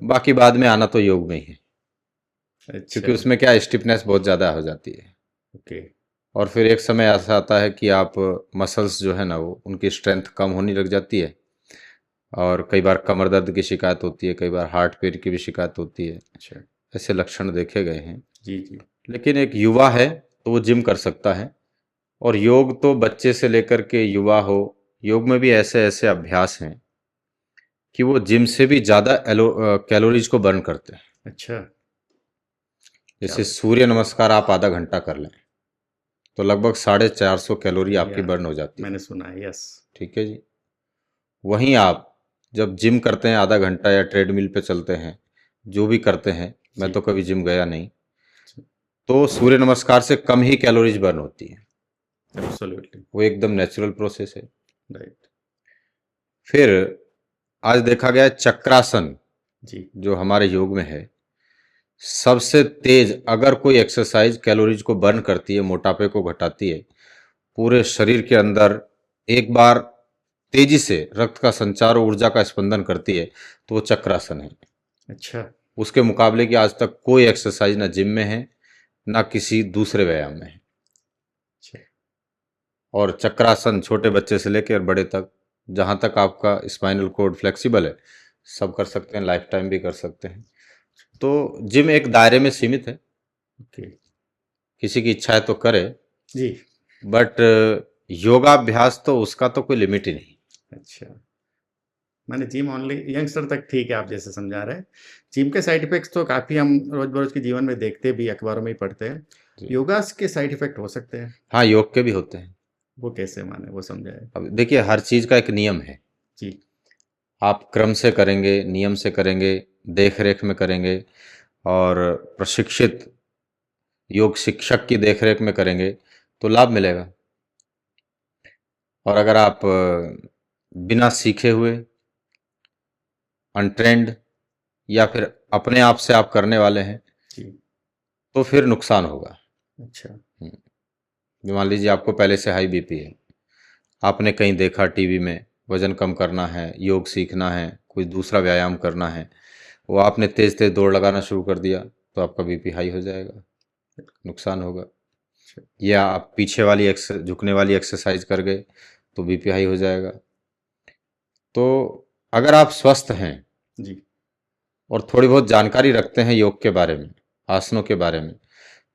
बाकी बाद में आना तो योग में ही है। क्योंकि उसमें क्या स्टिफनेस बहुत ज़्यादा हो जाती है। और फिर एक समय ऐसा आता है कि आप मसल्स जो है ना, वो उनकी स्ट्रेंथ कम होने लग जाती है, और कई बार कमर दर्द की शिकायत होती है, कई बार हार्ट पेन की भी शिकायत होती है। ऐसे लक्षण देखे गए हैं। जी जी। लेकिन एक युवा है तो वो जिम कर सकता है, और योग तो बच्चे से लेकर के युवा हो, योग में भी ऐसे ऐसे अभ्यास हैं कि वो जिम से भी ज़्यादा कैलोरीज को बर्न करते हैं। अच्छा। जैसे सूर्य नमस्कार आप आधा घंटा कर लें तो लगभग 450 कैलोरी आपकी बर्न हो जाती है। मैंने सुना है। यस। ठीक है जी। वहीं आप जब जिम करते हैं आधा घंटा या ट्रेडमिल पे चलते हैं, जो भी करते हैं, मैं तो कभी जिम गया नहीं, तो सूर्य नमस्कार से कम ही कैलोरीज बर्न होती है। एब्सोल्युटली। वो एकदम नेचुरल प्रोसेस है। राइट। फिर आज देखा गया चक्रासन जी। जो हमारे योग में है, सबसे तेज अगर कोई एक्सरसाइज कैलोरीज को बर्न करती है, मोटापे को घटाती है, पूरे शरीर के अंदर एक बार तेजी से रक्त का संचार और ऊर्जा का स्पंदन करती है, तो वो चक्रासन है। अच्छा। उसके मुकाबले की आज तक कोई एक्सरसाइज ना जिम में है, ना किसी दूसरे व्यायाम में है। और चक्रासन छोटे बच्चे से लेकर बड़े तक, जहाँ तक आपका स्पाइनल कोड फ्लेक्सिबल है, सब कर सकते हैं, लाइफ टाइम भी कर सकते हैं। तो जिम एक दायरे में सीमित है। किसी की इच्छा है तो करे जी, बट योगाभ्यास तो उसका तो कोई लिमिट ही नहीं। अच्छा, मैंने जिम ओनली यंगस्टर तक ठीक है, आप जैसे समझा रहे हैं। जिम के साइड इफेक्ट्स तो काफ़ी हम रोज बरोज के जीवन में देखते भी, अखबारों में ही पढ़ते हैं। योगा के साइड इफेक्ट हो सकते हैं? हाँ, योग के भी होते हैं। वो कैसे माने, वो समझाए। अब देखिए, हर चीज़ का एक नियम है जी। आप क्रम से करेंगे, नियम से करेंगे, देख रेख में करेंगे, और प्रशिक्षित योग शिक्षक की देखरेख में करेंगे तो लाभ मिलेगा। और अगर आप बिना सीखे हुए, अनट्रेंड, या फिर अपने आप से आप करने वाले हैं जी, तो फिर नुकसान होगा। अच्छा। मान लीजिए आपको पहले से हाई बीपी है, आपने कहीं देखा टीवी में वजन कम करना है, योग सीखना है, कोई दूसरा व्यायाम करना है, वो आपने तेज तेज दौड़ लगाना शुरू कर दिया, तो आपका बीपी हाई हो जाएगा, नुकसान होगा। या आप पीछे वाली झुकने वाली एक्सरसाइज कर गए तो बीपी हाई हो जाएगा। तो अगर आप स्वस्थ हैं जी, और थोड़ी बहुत जानकारी रखते हैं योग के बारे में, आसनों के बारे में,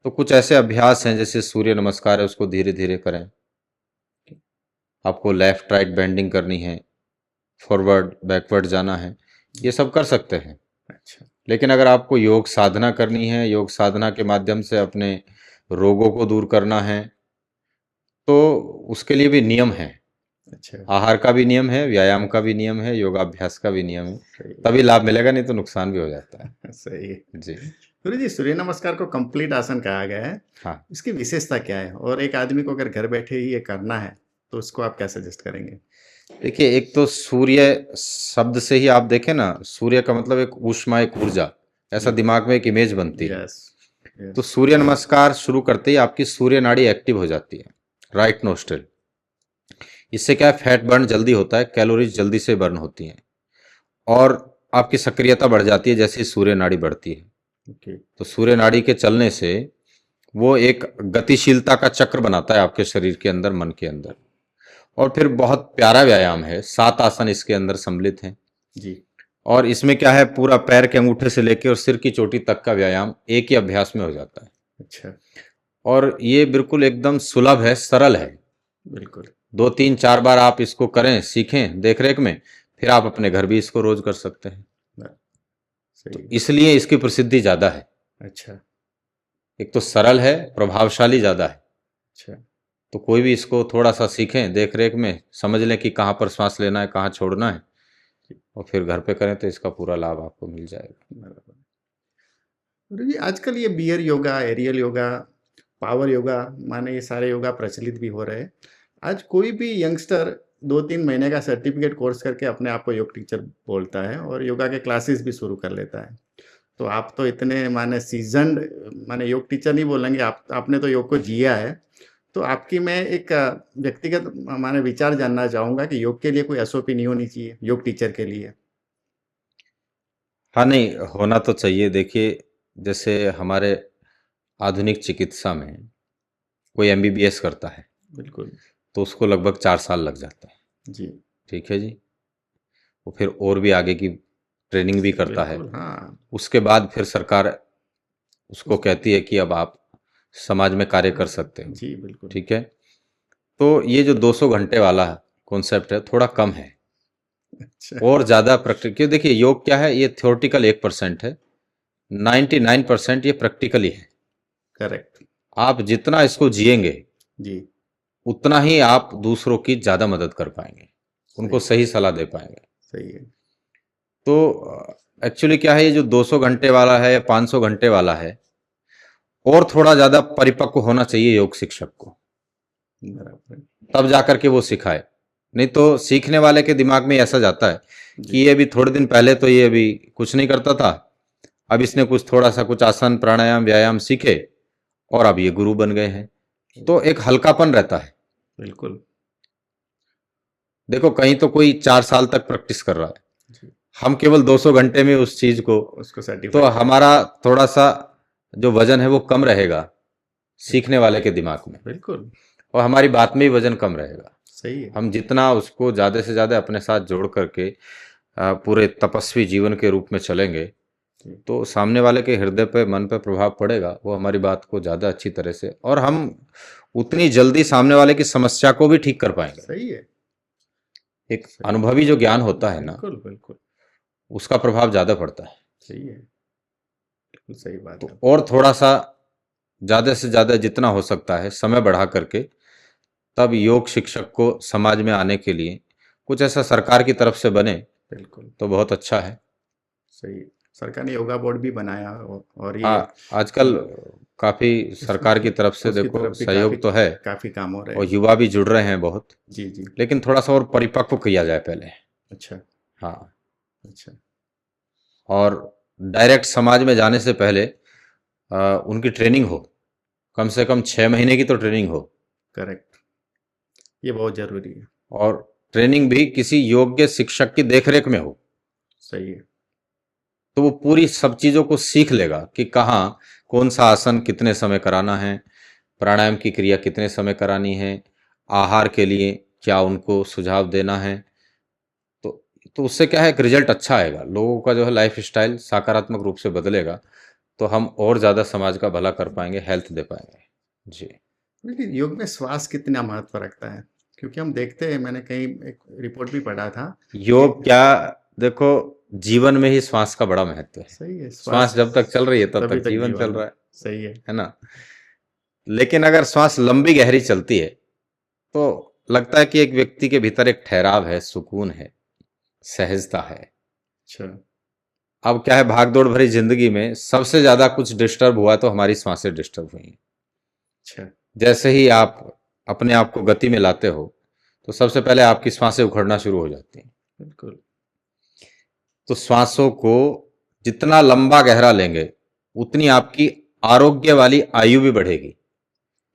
तो कुछ ऐसे अभ्यास हैं, जैसे सूर्य नमस्कार है, उसको धीरे धीरे करें। आपको लेफ्ट राइट बेंडिंग करनी है, फॉरवर्ड बैकवर्ड जाना है, ये सब कर सकते हैं। अच्छा। लेकिन अगर आपको योग साधना करनी है, योग साधना के माध्यम से अपने रोगों को दूर करना है, तो उसके लिए भी नियम है। अच्छा। आहार का भी नियम है, व्यायाम का भी नियम है, योगाभ्यास का भी नियम है, तभी लाभ मिलेगा, नहीं तो नुकसान भी हो जाता है। सही है जी। गुरु जी, सूर्य नमस्कार को कंप्लीट आसन कहा गया है। हाँ। इसकी विशेषता क्या है, और एक आदमी को अगर घर बैठे ही ये करना है तो उसको आप क्या सजेस्ट करेंगे? देखिए, एक तो सूर्य शब्द से ही आप देखें ना, सूर्य का मतलब एक ऊष्मा, एक ऊर्जा, ऐसा दिमाग में एक इमेज बनती है। तो सूर्य नमस्कार शुरू करते ही आपकी सूर्य नाड़ी एक्टिव हो जाती है, राइट नोस्ट्रिल। इससे क्या है, फैट बर्न जल्दी होता है, कैलोरीज जल्दी से बर्न होती हैं और आपकी सक्रियता बढ़ जाती है जैसे ही सूर्य नाड़ी बढ़ती है। ओके। तो सूर्य नाड़ी के चलने से वो एक गतिशीलता का चक्र बनाता है आपके शरीर के अंदर, मन के अंदर। और फिर बहुत प्यारा व्यायाम है, 7 आसन इसके अंदर सम्मिलित हैं जी। और इसमें क्या है, पूरा पैर के अंगूठे से लेकर और सिर की चोटी तक का व्यायाम एक ही अभ्यास में हो जाता है। अच्छा। और ये बिल्कुल एकदम सुलभ है, सरल है। बिल्कुल। 2 3 4 बार आप इसको करें, सीखें देख रेख में, फिर आप अपने घर भी इसको रोज कर सकते हैं। तो सही। इसलिए इसकी प्रसिद्धि ज्यादा है। अच्छा। एक तो सरल है, प्रभावशाली ज्यादा है। अच्छा। तो कोई भी इसको थोड़ा सा सीखें, देख रेख में समझ लें कि कहाँ पर श्वास लेना है, कहाँ छोड़ना है, और फिर घर पे करें तो इसका पूरा लाभ आपको मिल जाएगा। बराबर। गुरु जी, आजकल ये beer yoga, aerial yoga, power yoga, माने ये सारे योगा प्रचलित भी हो रहे हैं। आज कोई भी यंगस्टर 2-3 महीने का सर्टिफिकेट कोर्स करके अपने आप को योग टीचर बोलता है और योगा के क्लासेस भी शुरू कर लेता है। तो आप तो इतने माने सीजन्ड, माने योग टीचर नहीं बोलेंगे, आपने तो योग को जिया है। तो आपकी मैं एक व्यक्तिगत माने विचार जानना चाहूँगा कि योग के लिए कोई एसओपी नहीं होनी चाहिए योग टीचर के लिए? हाँ, नहीं होना तो चाहिए। देखिए, जैसे हमारे आधुनिक चिकित्सा में कोई एमबीबीएस करता है बिल्कुल। तो उसको लगभग 4 साल लग जाता है। जी। ठीक है जी। वो फिर और भी आगे की ट्रेनिंग भी करता है। बिल्कुल, हाँ। उसके बाद फिर सरकार उसको कहती है कि अब आप समाज में कार्य कर सकते हो। जी, बिल्कुल। ठीक है। तो ये जो 200 घंटे वाला कॉन्सेप्ट है थोड़ा कम है, अच्छा। और ज़्यादा प्रैक्टिकल। देखिए, योग क्या है, ये थ्योरेटिकल 1% है, 99% ये प्रैक्टिकली है। करेक्ट। आप जितना इसको जिएंगे जी। उतना ही आप दूसरों की ज़्यादा मदद कर पाएंगे, उनको सही सलाह दे पाएंगे। सही है। तो एक्चुअली क्या है, ये जो 200 घंटे वाला है या 500 घंटे वाला है, और थोड़ा ज़्यादा परिपक्व होना चाहिए योग शिक्षक को, बराबर। तब जाकर के वो सिखाए। नहीं तो सीखने वाले के दिमाग में ऐसा जाता है कि ये अभी थोड़े दिन पहले तो ये अभी कुछ नहीं करता था, अब इसने कुछ थोड़ा सा कुछ आसन प्राणायाम व्यायाम सीखे और अब ये गुरु बन गए हैं। तो एक हल्कापन रहता है। बिल्कुल। देखो, कहीं तो कोई 4 साल तक प्रैक्टिस कर रहा है, जी। हम केवल 200 घंटे में उस चीज को, उसको तो सर्टिफाइड हमारा थोड़ा सा जो वजन है वो कम रहेगा सीखने वाले के दिमाग में, बिल्कुल और हमारी बात में भी वजन कम रहेगा। सही है। हम जितना उसको ज़्यादा से ज़्यादा अपने साथ जोड़ करके पूरे तपस्वी जीवन के रूप में चलेंगे, तो सामने वाले के हृदय पे, मन पे प्रभाव पड़ेगा। वो हमारी बात को ज़्यादा अच्छी तरह से, और हम उतनी जल्दी सामने वाले की समस्या को भी ठीक कर पाएंगे। सही है। एक अनुभवी जो ज्ञान होता है ना, बिल्कुल बिल्कुल उसका प्रभाव ज़्यादा पड़ता है। सही है। बिल्कुल सही बात तो है। और थोड़ा सा ज़्यादा से ज़्यादा जितना हो सकता है समय बढ़ा करके, तब योग शिक्षक को समाज में आने के लिए कुछ ऐसा सरकार की तरफ से बने बिल्कुल तो बहुत अच्छा है। सही। सरकार ने योगा बोर्ड भी बनाया और ये हाँ, आजकल काफ़ी सरकार की तरफ से उसकी देखो तरफ भी सहयोग तो है, काफी काम हो रहे और हैं। युवा भी जुड़ रहे हैं बहुत, जी जी। लेकिन थोड़ा सा और परिपक्व किया जाए पहले। अच्छा। हाँ, अच्छा। और डायरेक्ट समाज में जाने से पहले उनकी ट्रेनिंग हो, कम से कम 6 महीने की तो ट्रेनिंग हो, करेक्ट। ये बहुत जरूरी है। और ट्रेनिंग भी किसी योग्य शिक्षक की देखरेख में हो। सही है। तो वो पूरी सब चीज़ों को सीख लेगा कि कहाँ कौन सा आसन कितने समय कराना है, प्राणायाम की क्रिया कितने समय करानी है, आहार के लिए क्या उनको सुझाव देना है। तो तो उससे क्या है, एक रिजल्ट अच्छा आएगा, लोगों का जो है लाइफ स्टाइल सकारात्मक रूप से बदलेगा, तो हम और ज़्यादा समाज का भला कर पाएंगे, हेल्थ दे पाएंगे जी। लेकिन योग में श्वास कितना महत्व रखता है? क्योंकि हम देखते हैं, मैंने कहीं एक रिपोर्ट भी पढ़ा था योग क्या, देखो, जीवन में ही श्वास का बड़ा महत्व है। सही है। श्वास जब तक चल रही है तब तभी तक जीवन चल रहा सही है ना। लेकिन अगर श्वास लंबी गहरी चलती है तो लगता है कि एक व्यक्ति के भीतर एक ठहराव है, सुकून है, सहजता है। अच्छा। अब क्या है, भागदौड़ भरी जिंदगी में सबसे ज्यादा कुछ डिस्टर्ब हुआ तो हमारी सांसें डिस्टर्ब हुई हैं। अच्छा। जैसे ही आप अपने आप को गति में लाते हो तो सबसे पहले आपकी सांसें उखड़ना शुरू हो जाती हैं। बिल्कुल। तो श्वासों को जितना लंबा गहरा लेंगे उतनी आपकी आरोग्य वाली आयु भी बढ़ेगी,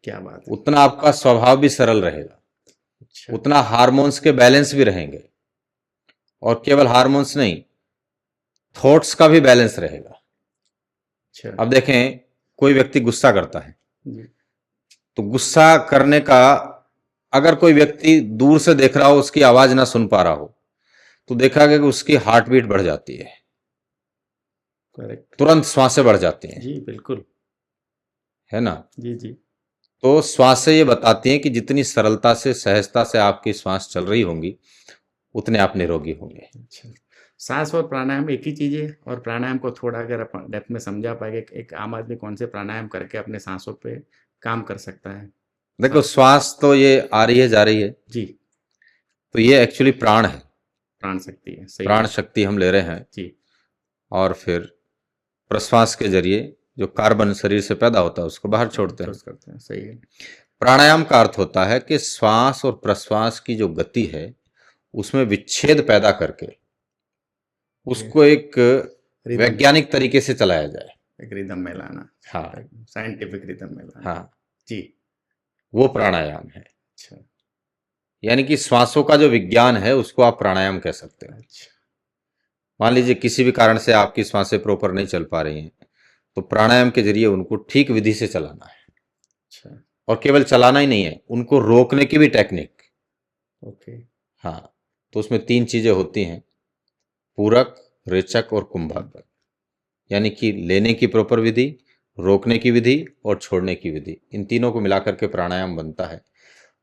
क्या बात है। उतना आपका स्वभाव भी सरल रहेगा। अच्छा। उतना हार्मोन्स के बैलेंस भी रहेंगे, और केवल हार्मोन्स नहीं, थॉट्स का भी बैलेंस रहेगा। अच्छा। अब देखें, कोई व्यक्ति गुस्सा करता है, जी। तो गुस्सा करने का, अगर कोई व्यक्ति दूर से देख रहा हो, उसकी आवाज ना सुन पा रहा हो, तो देखा गया कि उसकी हार्ट बीट बढ़ जाती है, करेक्ट। तुरंत श्वासें बढ़ जाती हैं, जी बिल्कुल। है ना। जी जी। तो श्वासें ये बताती हैं कि जितनी सरलता से, सहजता से आपकी श्वास चल रही होंगी, उतने आप निरोगी होंगे। अच्छा। सांस और प्राणायाम एक ही चीज़ है? और प्राणायाम को थोड़ा अगर अपन डेप्थ में समझा पाएंगे, एक आम आदमी कौन से प्राणायाम करके अपने सांसों पे काम कर सकता है? देखो, सांस। श्वास तो ये आ रही है, जा रही है, जी। तो ये एक्चुअली प्राण है, प्राण शक्ति है, सही प्राण है। शक्ति हम ले रहे हैं, जी। और फिर प्रश्वास के जरिए जो कार्बन शरीर से पैदा होता है उसको बाहर छोड़ते हैं। चूज करते हैं, सही है। प्राणायाम का अर्थ होता है कि श्वास और प्रश्वास की जो गति है, उसमें विच्छेद पैदा करके उसको एक रिदम, वैज्ञानिक तरीके से चलाया जाए। एक रिदम में लाना। हाँ, साइंटिफिक रिदम में लाना। हाँ, जी। वो प्राणायाम है। अच्छा। यानी कि श्वासों का जो विज्ञान है, उसको आप प्राणायाम कह सकते हैं। अच्छा। मान लीजिए किसी भी कारण से आपकी श्वासें प्रॉपर नहीं चल पा रही हैं, तो प्राणायाम के जरिए उनको ठीक विधि से चलाना है। अच्छा। और केवल चलाना ही नहीं है, उनको रोकने की भी टेक्निक। ओके। हाँ, तो उसमें 3 चीजें होती हैं, पूरक, रेचक और कुंभक। यानी कि लेने की प्रॉपर विधि, रोकने की विधि और छोड़ने की विधि, इन तीनों को मिलाकर के प्राणायाम बनता है।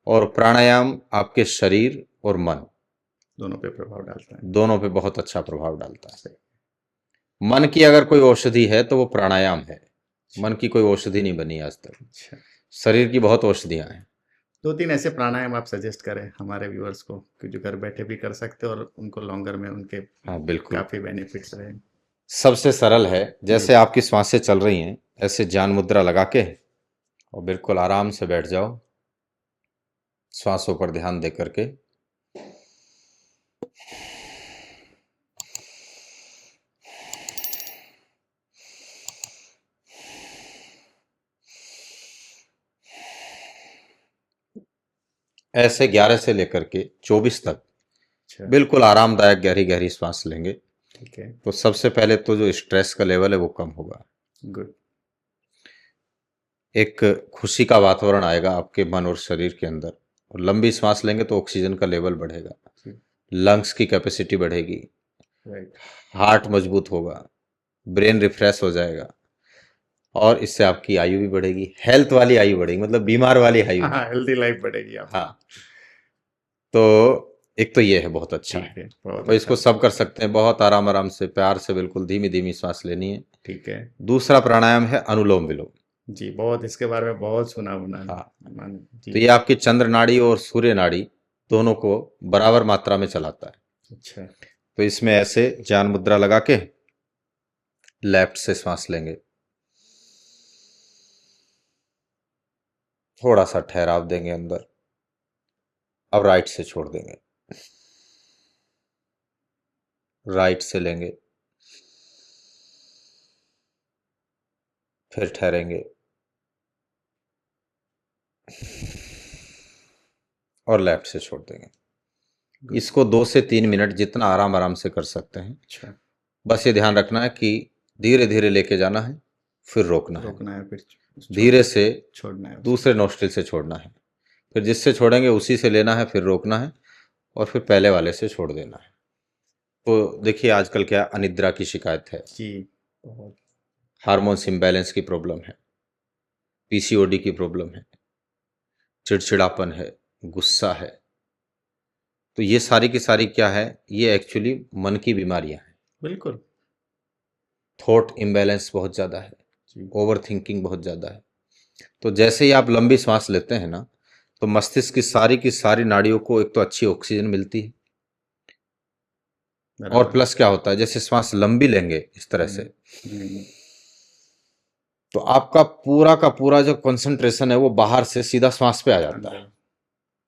और प्राणायाम आपके शरीर और मन दोनों पे प्रभाव डालता है। दोनों पे बहुत अच्छा प्रभाव डालता है। मन की अगर कोई औषधि है तो वो प्राणायाम है। मन की कोई औषधि नहीं बनी आज तक। अच्छा। शरीर की बहुत औषधियां हैं। 2-3 ऐसे प्राणायाम आप सजेस्ट करें हमारे व्यूअर्स को, कि जो घर बैठे भी कर सकते हैं और उनको लॉन्गर में उनके हाँ बिल्कुल, काफी बेनिफिट्स रहे। सबसे सरल है, जैसे जी। आपकी श्वासें चल रही हैं, ऐसे ज्ञान मुद्रा लगा के और बिल्कुल आराम से बैठ जाओ, श्वासों पर ध्यान दे करके। ऐसे 11 से लेकर के 24 तक अच्छा। बिल्कुल आरामदायक गहरी गहरी श्वास लेंगे, ठीक है। तो सबसे पहले तो जो स्ट्रेस का लेवल है वो कम होगा। गुड। एक खुशी का वातावरण आएगा आपके मन और शरीर के अंदर। और लंबी सांस लेंगे तो ऑक्सीजन का लेवल बढ़ेगा, लंग्स की कैपेसिटी बढ़ेगी, राइट। हार्ट मजबूत होगा, ब्रेन रिफ्रेश हो जाएगा, और इससे आपकी आयु भी बढ़ेगी, हेल्थ वाली आयु बढ़ेगी, मतलब बीमार वाली आयु। हाँ, हेल्दी लाइफ बढ़ेगी आप। हाँ, तो एक तो ये है, बहुत अच्छा ठीक है। है, बहुत और इसको अच्छा। सब कर सकते हैं, बहुत आराम आराम से, प्यार से, बिल्कुल धीमी धीमी सांस लेनी है। ठीक है। दूसरा प्राणायाम है अनुलोम विलोम। जी, बहुत इसके बारे में बहुत सुना हुआ है। हाँ, जी। तो ये आपकी चंद्र नाड़ी और सूर्य नाड़ी दोनों को बराबर मात्रा में चलाता है। अच्छा। तो इसमें ऐसे ज्ञान मुद्रा लगा के लेफ्ट से सांस लेंगे, थोड़ा सा ठहराव देंगे अंदर, अब राइट से छोड़ देंगे, राइट से लेंगे, फिर ठहरेंगे और लेफ्ट से छोड़ देंगे। इसको 2 से 3 मिनट जितना आराम आराम से कर सकते हैं। अच्छा। बस ये ध्यान रखना है कि धीरे धीरे लेके जाना है, फिर रोकना है, फिर धीरे से छोड़ना है, दूसरे नोस्ट्रिल से छोड़ना है, फिर जिससे छोड़ेंगे उसी से लेना है, फिर रोकना है, और फिर पहले वाले से छोड़ देना है। तो देखिए, आजकल क्या अनिद्रा की शिकायत है जी, बहुत। हार्मोन्स इम्बैलेंस की प्रॉब्लम है, पीसीओडी की प्रॉब्लम है, चिड़चिड़ापन है, गुस्सा है, तो ये सारी की सारी क्या है, ये एक्चुअली मन की बीमारियां हैं। बिल्कुल। थॉट इम्बैलेंस बहुत ज़्यादा है, जी। ओवर थिंकिंग बहुत ज़्यादा है। तो जैसे ही आप लंबी सांस लेते हैं ना, तो मस्तिष्क की सारी नाड़ियों को एक तो अच्छी ऑक्सीजन मिलती है, और प्लस क्या होता है, जैसे श्वास लंबी लेंगे इस तरह से, तो आपका पूरा का पूरा जो कंसंट्रेशन है वो बाहर से सीधा श्वास पे आ जाता है।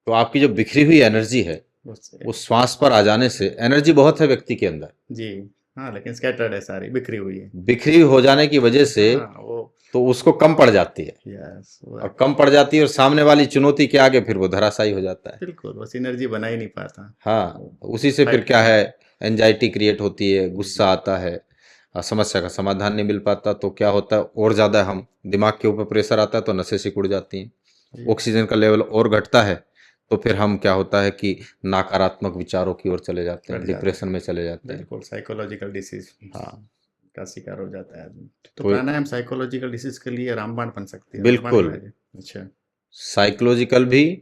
तो आपकी जो बिखरी हुई एनर्जी है, उस श्वास पर आ जाने से, एनर्जी बहुत है व्यक्ति के अंदर जी। हाँ, लेकिन स्कैटर्ड है, सारी बिखरी हुई है। बिखरी हो जाने की वजह से हाँ, वो तो उसको कम पड़ जाती है, यस, और कम पड़ जाती है और सामने वाली चुनौती के आगे फिर वो धराशायी हो जाता है। बिल्कुल बस एनर्जी बना ही नहीं पाता। हाँ, उसी से फिर फाइट क्या करना। है, एंजाइटी क्रिएट होती है, गुस्सा आता है, समस्या का समाधान नहीं मिल पाता, तो क्या होता है और ज़्यादा हम दिमाग के ऊपर प्रेशर आता है तो नसें सिकुड़ जाती हैं, जी, ऑक्सीजन का लेवल और घटता है, तो फिर हम क्या होता है कि नकारात्मक विचारों की ओर चले जाते हैं, बढ़ जाता डिप्रेशन है। में चले जाते हैं। बिल्कुल साइकोलॉजिकल डिसीज हाँ, का शिकार हो जाता है आदमी। तो तो प्राणायाम साइकोलॉजिकल डिसीज के लिए रामबाण बन सकती है, रामबाण बिल्कुल इलाज है। अच्छा। साइकोलॉजिकल भी,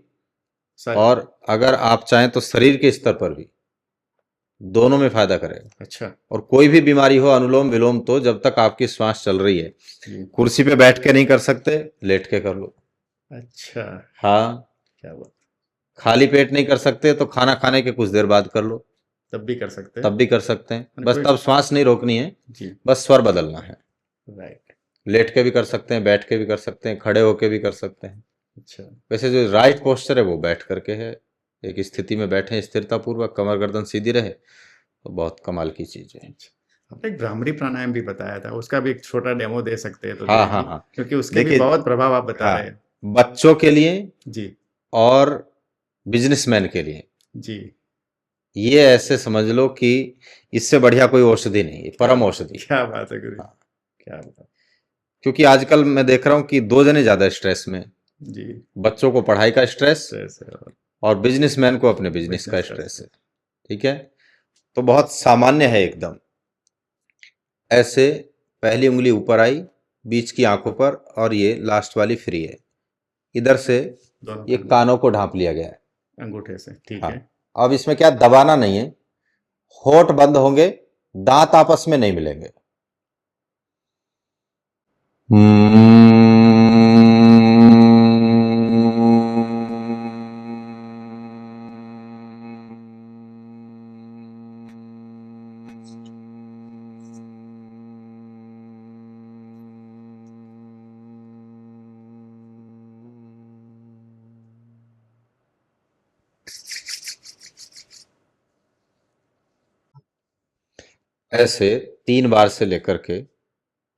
साइ और अगर आप चाहें तो शरीर के स्तर पर भी, दोनों में फायदा करेगा। अच्छा। और कोई भी बीमारी हो, अनुलोम विलोम तो जब तक आपकी श्वास चल रही है, जी। कुर्सी पे बैठ के नहीं कर सकते, लेट के कर लो। अच्छा। हाँ, क्या बात। खाली पेट नहीं कर सकते तो खाना खाने के कुछ देर बाद कर लो, तब भी कर सकते हैं। तब भी कर सकते हैं, मैंने बस कोई। तब श्वास नहीं रोकनी है, जी। बस स्वर बदलना है। राइट। लेट के भी कर सकते हैं, बैठ के भी कर सकते हैं, खड़े होके भी कर सकते हैं। अच्छा। वैसे जो राइट पोस्चर है वो बैठ करके है, एक स्थिति में बैठे स्थिरता पूर्वक, कमर गर्दन सीधी रहे, तो बहुत कमाल की चीज है। अच्छा। आपने एक भ्रामरी प्राणायाम भी बताया था, उसका भी एक छोटा डेमो दे सकते हैं तो हाँ दे हाँ दी, हाँ, क्योंकि उसके भी देखिए, बहुत प्रभाव आप बता हाँ, रहे हैं। बच्चों के लिए जी। और बिजनेसमैन के लिए जी। ये ऐसे समझ लो कि इससे बढ़िया कोई औषधि नहीं है, परम औषधि। क्या बात है गुरु जी। हाँ, क्या बात। क्योंकि आजकल मैं देख रहा हूँ कि दो जने ज्यादा स्ट्रेस में, जी। बच्चों को पढ़ाई का स्ट्रेस स्ट्रेस है और और बिजनेसमैन को अपने बिजनेस का बिजनेस का स्ट्रेस है। स्ट्रेस। ठीक है, तो बहुत सामान्य है एकदम। ऐसे पहली उंगली ऊपर आई, बीच की आंखों पर, और ये लास्ट वाली फ्री है, इधर से दोनों ये कान कानों को ढांप लिया गया है। अंगूठे से, ठीक हाँ, है। अब इसमें क्या दबाना नहीं है, होठ बंद होंगे, दांत आपस में नहीं मिलेंगे। ऐसे 3 बार से लेकर के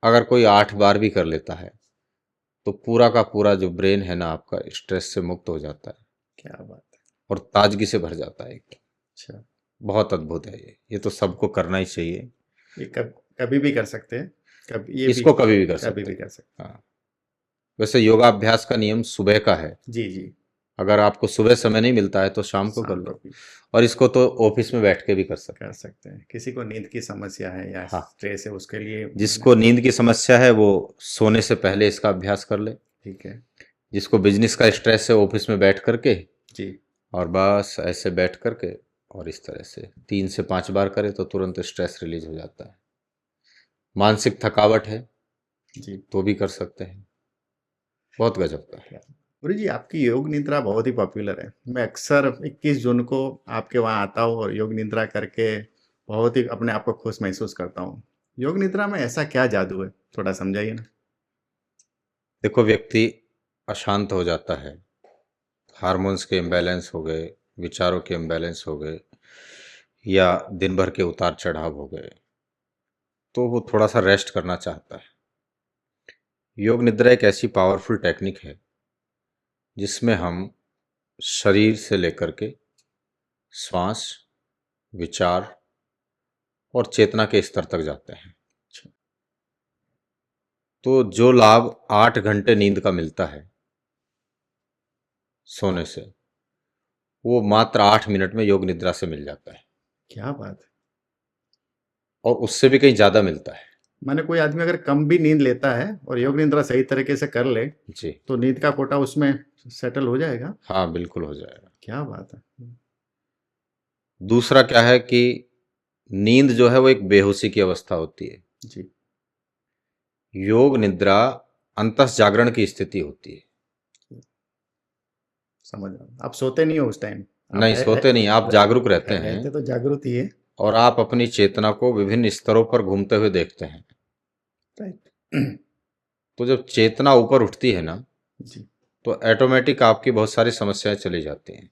अगर कोई 8 बार भी कर लेता है तो पूरा का पूरा जो ब्रेन है ना आपका, स्ट्रेस से मुक्त हो जाता है क्या बात है। और ताजगी से भर जाता है एकदम। अच्छा। बहुत अद्भुत है ये तो सबको करना ही चाहिए। ये कभी भी कर सकते हैं, कभी ये भी इसको कभी भी कर कभी सकते भी हैं। कर सकते हाँ, वैसे योगाभ्यास का नियम सुबह का है, हैं। जी जी। अगर आपको सुबह समय नहीं मिलता है तो शाम को कर शाम को लो, भी और इसको तो ऑफिस में बैठ के भी कर सकते कर हैं। सकते हैं। किसी को नींद की समस्या है या हाँ, स्ट्रेस है, उसके लिए जिसको नींद की समस्या है वो सोने से पहले इसका अभ्यास कर ले, ठीक है। जिसको बिजनेस का स्ट्रेस है ऑफिस में बैठ करके, जी। और बस ऐसे बैठ करके, और इस तरह से 3 से 5 बार करे तो तुरंत स्ट्रेस रिलीज हो जाता है। मानसिक थकावट है जी। तो भी कर सकते हैं, बहुत गजब का है। गुरु जी, आपकी योग निद्रा बहुत ही पॉपुलर है। मैं अक्सर 21 जून को आपके वहाँ आता हूँ और योग निद्रा करके बहुत ही अपने आप को खुश महसूस करता हूँ। योग निद्रा में ऐसा क्या जादू है, थोड़ा समझाइए ना। देखो, व्यक्ति अशांत हो जाता है, हार्मोन्स के इम्बैलेंस हो गए, विचारों के इम्बैलेंस हो गए, या दिन भर के उतार चढ़ाव हो गए, तो वो थोड़ा सा रेस्ट करना चाहता है। योग निद्रा एक ऐसी पावरफुल टेक्निक है जिसमें हम शरीर से लेकर के श्वास, विचार और चेतना के स्तर तक जाते हैं। अच्छा। तो जो लाभ 8 घंटे नींद का मिलता है सोने से, वो मात्र 8 मिनट में योग निद्रा से मिल जाता है, क्या बात है। और उससे भी कहीं ज़्यादा मिलता है। माने कोई आदमी अगर कम भी नींद लेता है और योग निद्रा सही तरीके से कर ले, जी, तो नींद का कोटा उसमें सेटल हो जाएगा। हाँ, बिल्कुल हो जाएगा। क्या बात है। दूसरा क्या है कि नींद जो है वो एक बेहोशी की अवस्था होती है, जी। योग निद्रा अंतस जागरण की स्थिति होती है। समझ रहा हूँ, आप सोते नहीं हो उस टाइम। आप नहीं, सोते नहीं, आप जागरूक रहते हैं, रहते तो जागृति है। और आप अपनी चेतना को विभिन्न स्तरों पर घूमते हुए देखते हैं। राइट। तो जब चेतना ऊपर उठती है ना, जी। तो ऑटोमेटिक आपकी बहुत सारी समस्याएं चली जाती हैं।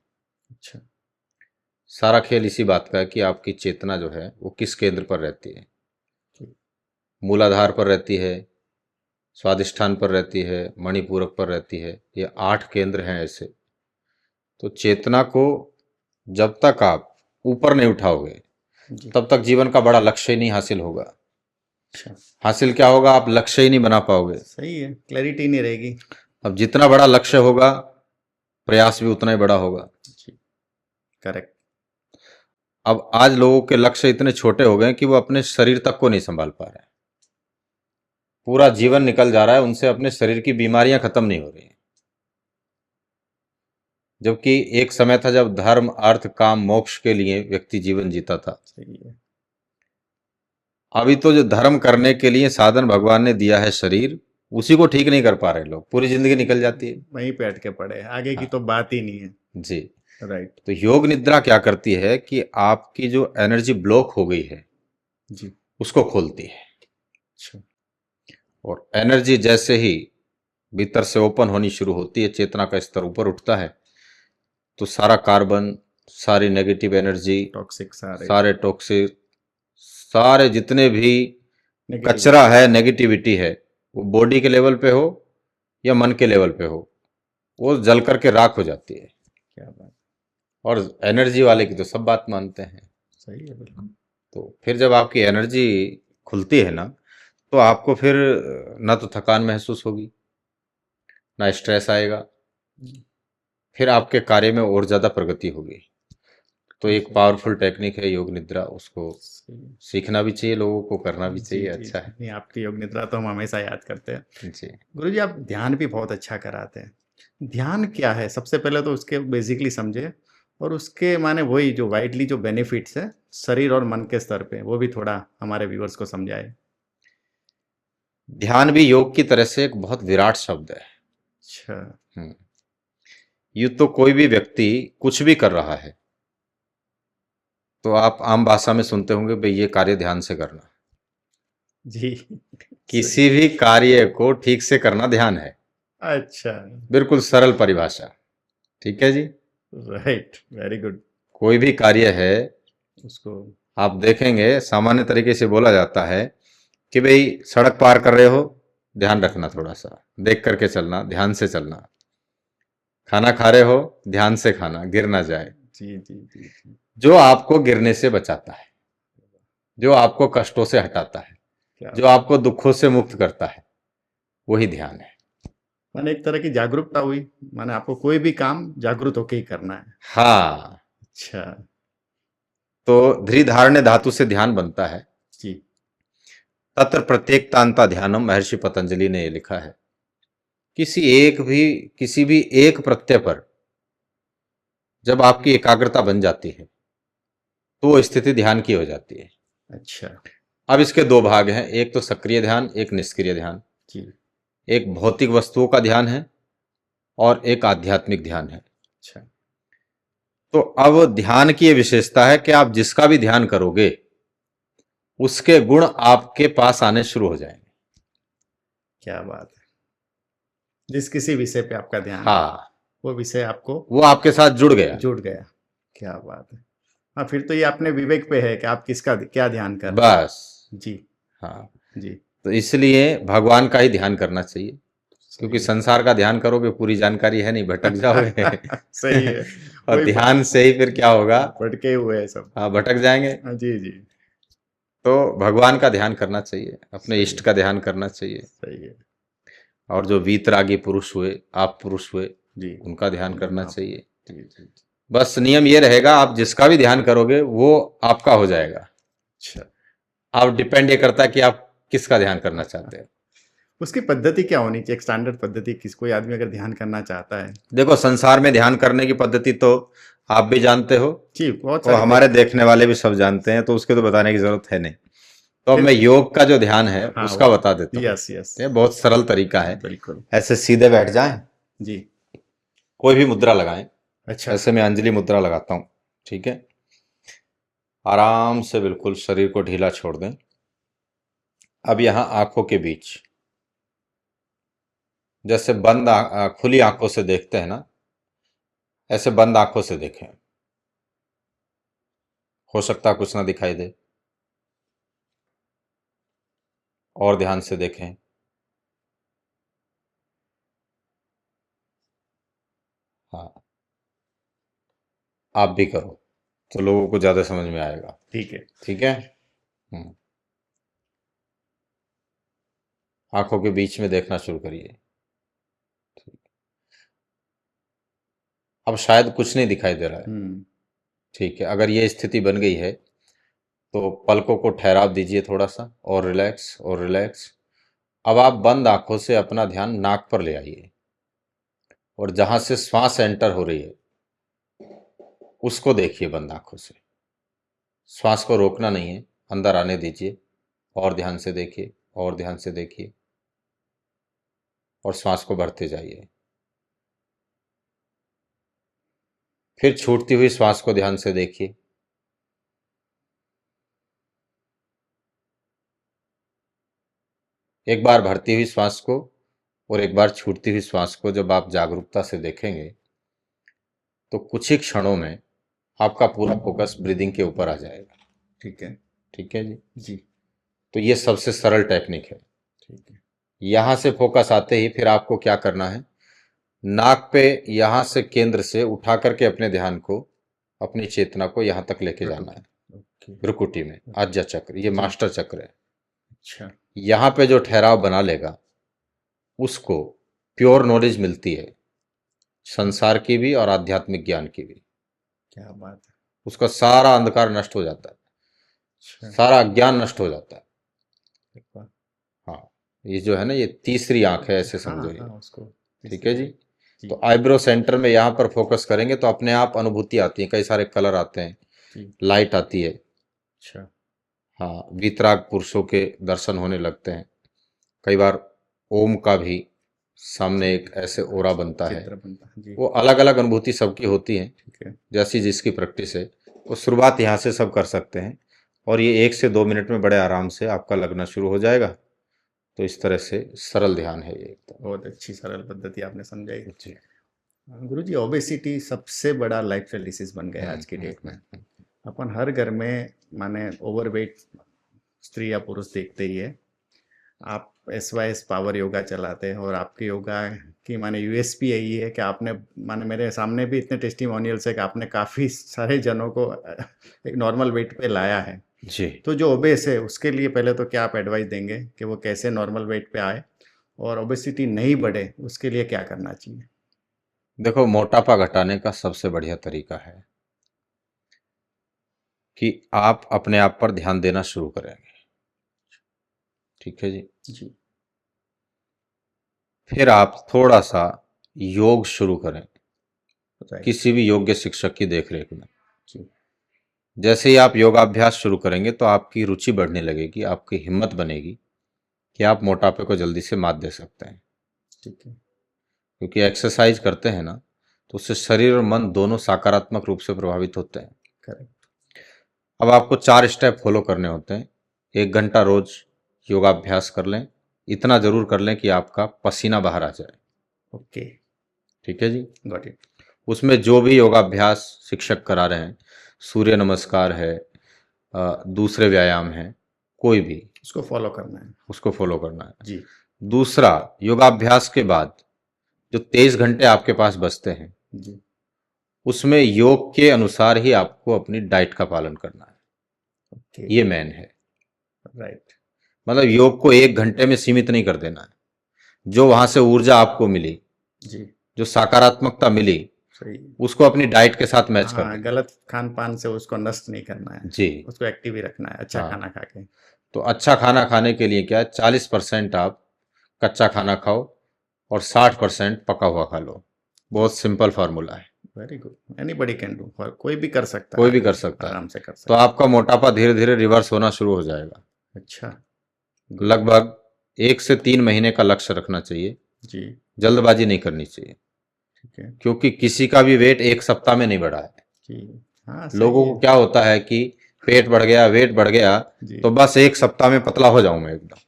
अच्छा। सारा खेल इसी बात का है कि आपकी चेतना जो है वो किस केंद्र पर रहती है, ठीक। मूलाधार पर रहती है, स्वादिष्ठान पर रहती है, मणिपूरक पर रहती है। ये 8 केंद्र हैं ऐसे। तो चेतना को जब तक आप ऊपर नहीं उठाओगे जी। तब तक जीवन का बड़ा लक्ष्य ही नहीं हासिल होगा। अच्छा, हासिल क्या होगा, आप लक्ष्य ही नहीं बना पाओगे। सही है, क्लैरिटी नहीं रहेगी। अब जितना बड़ा लक्ष्य होगा प्रयास भी उतना ही बड़ा होगा। जी, करेक्ट। अब आज लोगों के लक्ष्य इतने छोटे हो गए कि वो अपने शरीर तक को नहीं संभाल पा रहे हैं। पूरा जीवन निकल जा रहा है, उनसे अपने शरीर की बीमारियां खत्म नहीं हो रही हैं। जबकि एक समय था जब धर्म, अर्थ, काम, मोक्ष के लिए व्यक्ति जीवन जीता था। सही है। अभी तो जो धर्म करने के लिए साधन भगवान ने दिया है शरीर, उसी को ठीक नहीं कर पा रहे लोग, पूरी जिंदगी निकल जाती है। वहीं पे अटके पड़े हैं, आगे की हाँ। तो बात ही नहीं है। जी। राइट। तो योग निद्रा क्या करती है कि आपकी जो एनर्जी ब्लॉक हो गई है जी। उसको खोलती है। अच्छा। और एनर्जी जैसे ही भीतर से ओपन होनी शुरू होती है, चेतना का स्तर ऊपर उठता है, तो सारा कार्बन, सारी नेगेटिव एनर्जी, टॉक्सिक सारे टॉक्सिक, सारे जितने भी नेगेटिव। कचरा है, नेगेटिविटी है, वो बॉडी के लेवल पे हो या मन के लेवल पे हो, वो जल करके राख हो जाती है। क्या बात। और एनर्जी वाले की तो सब बात मानते हैं। सही है, बिल्कुल। तो फिर जब आपकी एनर्जी खुलती है ना, तो आपको फिर ना तो थकान महसूस होगी, ना स्ट्रेस आएगा, फिर आपके कार्य में और ज़्यादा प्रगति होगी। तो एक पावरफुल टेक्निक है योग निद्रा, उसको सीखना भी चाहिए, लोगों को करना भी चाहिए। अच्छा है। नहीं, आपकी योग निद्रा तो हम हमेशा याद करते हैं। जी। गुरुजी, आप ध्यान भी बहुत अच्छा कराते हैं। ध्यान क्या है, सबसे पहले तो उसके बेसिकली समझे, और उसके माने वही जो वाइडली जो बेनिफिट्स है शरीर और मन के स्तर पे, वो भी थोड़ा हमारे व्यूअर्स को समझाए। ध्यान भी योग की तरह से एक बहुत विराट शब्द है। अच्छा। यूं तो कोई भी व्यक्ति कुछ भी कर रहा है तो आप आम भाषा में सुनते होंगे भाई ये कार्य ध्यान से करना। जी। किसी भी कार्य को ठीक से करना ध्यान है। अच्छा। बिल्कुल सरल परिभाषा। ठीक है जी। Right, very good. कोई भी कार्य है, उसको। आप देखेंगे सामान्य तरीके से बोला जाता है कि भाई सड़क पार कर रहे हो, ध्यान रखना, थोड़ा सा देख करके चलना, ध्यान से चलना। खाना खा रहे हो, ध्यान से खाना, गिर ना जाए। जी जी जी जी। जो आपको गिरने से बचाता है, जो आपको कष्टों से हटाता है, क्या जो आपको दुखों से मुक्त करता है, वही ध्यान है। माने एक तरह की जागरूकता हुई, माने आपको कोई भी काम जागरूक होके ही करना है। हाँ। अच्छा। तो धृधारण्य धातु से ध्यान बनता है। जी। तत्र प्रत्येकतांता ध्यानम, महर्षि पतंजलि ने ये लिखा है। किसी भी एक प्रत्यय पर जब आपकी एकाग्रता बन जाती है तो वो स्थिति ध्यान की हो जाती है। अच्छा। अब इसके दो भाग हैं, एक तो सक्रिय ध्यान, एक निष्क्रिय ध्यान। जी। एक भौतिक वस्तुओं का ध्यान है और एक आध्यात्मिक ध्यान है। अच्छा। तो अब ध्यान की ये विशेषता है कि आप जिसका भी ध्यान करोगे उसके गुण आपके पास आने शुरू हो जाएंगे। क्या बात है। जिस किसी विषय पे आपका ध्यान है, हाँ, वो विषय आपको वो आपके साथ जुड़ गया। जुड़ गया। क्या बात है। हाँ, फिर तो ये अपने विवेक पे है कि आप किसका क्या ध्यान कर रहे हैं। बस। जी। हाँ। जी। तो इसलिए भगवान का ही ध्यान करना चाहिए, क्योंकि संसार का ध्यान करोगे पूरी जानकारी है नहीं, भटक जाओगे। सही है। और वही ध्यान से ही फिर क्या होगा, भटके हुए हैं सब। हाँ, भटक जाएंगे। हाँ, जी जी। तो भगवान का ध्यान करना चाहिए, अपने सही इष्ट है। का ध्यान करना चाहिए। सही है। और जो वीतरागी पुरुष हुए, आप पुरुष हुए, जी। उनका ध्यान करना आप। चाहिए। जी जी। बस नियम ये रहेगा, आप जिसका भी ध्यान करोगे वो आपका हो जाएगा। अच्छा। आप डिपेंड ये करता है कि आप किसका ध्यान करना चाहते हैं। उसकी पद्धति क्या होनी चाहिए, एक स्टैंडर्ड पद्धति, किस कोई आदमी अगर ध्यान करना चाहता है। देखो, संसार में ध्यान करने की पद्धति तो आप भी जानते हो जी, बहुत और सारी हमारे देखने वाले भी सब जानते हैं, तो उसके तो बताने की जरूरत है नहीं। तो अब मैं योग का जो ध्यान है हाँ, उसका बता देता हूँ। Yes yes. ये बहुत सरल तरीका है। बिल्कुल। ऐसे सीधे बैठ जाएं, जी। कोई भी मुद्रा लगाएं। अच्छा। ऐसे मैं अंजलि मुद्रा लगाता हूँ। ठीक है। आराम से बिल्कुल शरीर को ढीला छोड़ दें। अब यहाँ आंखों के बीच, जैसे खुली आंखों से देखते हैं ना, ऐसे बंद आंखों से देखें। हो सकता है कुछ ना दिखाई दे, और ध्यान से देखें। हाँ, आप भी करो तो लोगों को ज्यादा समझ में आएगा। ठीक है। ठीक है। आंखों के बीच में देखना शुरू करिए। अब शायद कुछ नहीं दिखाई दे रहा है। ठीक है, अगर ये स्थिति बन गई है तो पलकों को ठहराव दीजिए थोड़ा सा, और रिलैक्स और रिलैक्स। अब आप बंद आंखों से अपना ध्यान नाक पर ले आइए, और जहां से श्वास एंटर हो रही है उसको देखिए बंद आंखों से। श्वास को रोकना नहीं है, अंदर आने दीजिए, और ध्यान से देखिए, और ध्यान से देखिए, और श्वास को भरते जाइए। फिर छूटती हुई श्वास को ध्यान से देखिए। एक बार भरती हुई श्वास को और एक बार छूटती हुई श्वास को जब आप जागरूकता से देखेंगे तो कुछ ही क्षणों में आपका पूरा फोकस ब्रीदिंग के ऊपर आ जाएगा। ठीक है। ठीक है जी। जी। तो ये सबसे सरल टेक्निक है। ठीक है। यहां से फोकस आते ही फिर आपको क्या करना है, नाक पे यहां से केंद्र से उठा करके अपने ध्यान को, अपनी चेतना को यहां तक लेके जाना है। भ्रुकुटी में आज्ञा चक्र, ये मास्टर चक्र है। अच्छा। यहां पे जो ठहराव बना लेगा उसको प्योर नॉलेज मिलती है, संसार की भी और आध्यात्मिक ज्ञान की भी। क्या बात है। उसका सारा अंधकार नष्ट हो जाता है। अच्छा। सारा अज्ञान नष्ट हो जाता है। हाँ। हाँ, ये जो है ना, ये तीसरी आंख है, ऐसे समझो ये। उसको। ठीक है जी। तो आईब्रो सेंटर में यहाँ पर फोकस करेंगे तो अपने आप अनुभूति आती है, कई सारे कलर आते हैं, लाइट आती है। अच्छा। हाँ, वीतराग पुरुषों के दर्शन होने लगते हैं। कई बार ओम का भी सामने एक ऐसे ओरा बनता है। वो अलग अलग अनुभूति सबकी होती है, जैसी जिसकी प्रैक्टिस है। वो शुरुआत यहाँ से सब कर सकते हैं, और ये 1 से 2 मिनट में बड़े आराम से आपका लगना शुरू हो जाएगा। तो इस तरह से सरल ध्यान है ये। बहुत अच्छी सरल पद्धति आपने समझाई जी। गुरुजी, ओबेसिटी सबसे बड़ा लाइफस्टाइल डिसीज बन गया आज की डेट में। अपन हर घर में माने ओवरवेट स्त्री या पुरुष देखते ही है। आप SYS पावर योगा चलाते हैं, और आपके योगा की माने USP यही है कि आपने माने मेरे सामने भी इतने टेस्टिमोनियल्स है कि आपने काफ़ी सारे जनों को एक नॉर्मल वेट पे लाया है जी। तो जो ओबेस है उसके लिए पहले तो क्या आप एडवाइस देंगे कि वो कैसे नॉर्मल वेट पे आए, और ओबेसिटी नहीं बढ़े उसके लिए क्या करना चाहिए? देखो, मोटापा घटाने का सबसे बढ़िया तरीका है कि आप अपने आप पर ध्यान देना शुरू करेंगे। ठीक है जी। जी। फिर आप थोड़ा सा योग शुरू करें, किसी भी योग्य शिक्षक की देखरेख में। जैसे ही आप योगाभ्यास शुरू करेंगे तो आपकी रुचि बढ़ने लगेगी, आपकी हिम्मत बनेगी कि आप मोटापे को जल्दी से मात दे सकते हैं। ठीक है। क्योंकि एक्सरसाइज करते हैं ना, तो उससे शरीर और मन दोनों सकारात्मक रूप से प्रभावित होते हैं। करेक्ट। अब आपको 4 स्टेप फॉलो करने होते हैं। 1 घंटा रोज योगाभ्यास कर लें, इतना जरूर कर लें कि आपका पसीना बाहर आ जाए। ओके। ठीक है जी। Got it. उसमें जो भी योगाभ्यास शिक्षक करा रहे हैं, सूर्य नमस्कार है, दूसरे व्यायाम हैं, कोई भी, उसको फॉलो करना है। उसको फॉलो करना है जी। दूसरा, योगाभ्यास के बाद जो 23 घंटे आपके पास बचते हैं जी। उसमें योग के अनुसार ही आपको अपनी डाइट का पालन करना है। ओके। ये मेन है। राइट। मतलब योग को 1 घंटे में सीमित नहीं कर देना है। जो वहां से ऊर्जा आपको मिली, जी, जो सकारात्मकता मिली, सही, उसको अपनी डाइट के साथ मैच कर हाँ, देना। गलत खान पान से उसको नष्ट नहीं करना है जी। उसको एक्टिव ही रखना है, अच्छा हाँ। खाना खा के। तो अच्छा खाना खाने के लिए क्या है, 40% आप कच्चा खाना खाओ और 60% पका हुआ खा लो। बहुत सिंपल फार्मूला है। Very good, anybody can do, कोई भी कर सकता है, कोई भी कर सकता है, आराम से कर तो सकता है। आपका मोटापा धीरे धीरे रिवर्स होना शुरू हो जाएगा। अच्छा। लगभग 1 से 3 महीने का लक्ष्य रखना चाहिए जी। जल्दबाजी नहीं करनी चाहिए। ठीक है। क्योंकि किसी का भी वेट 1 सप्ताह में नहीं बढ़ा है। जी। हाँ, सही लोगों है। को क्या होता है कि पेट बढ़ गया, वेट बढ़ गया, तो बस 1 सप्ताह में पतला हो जाऊं मैं एकदम।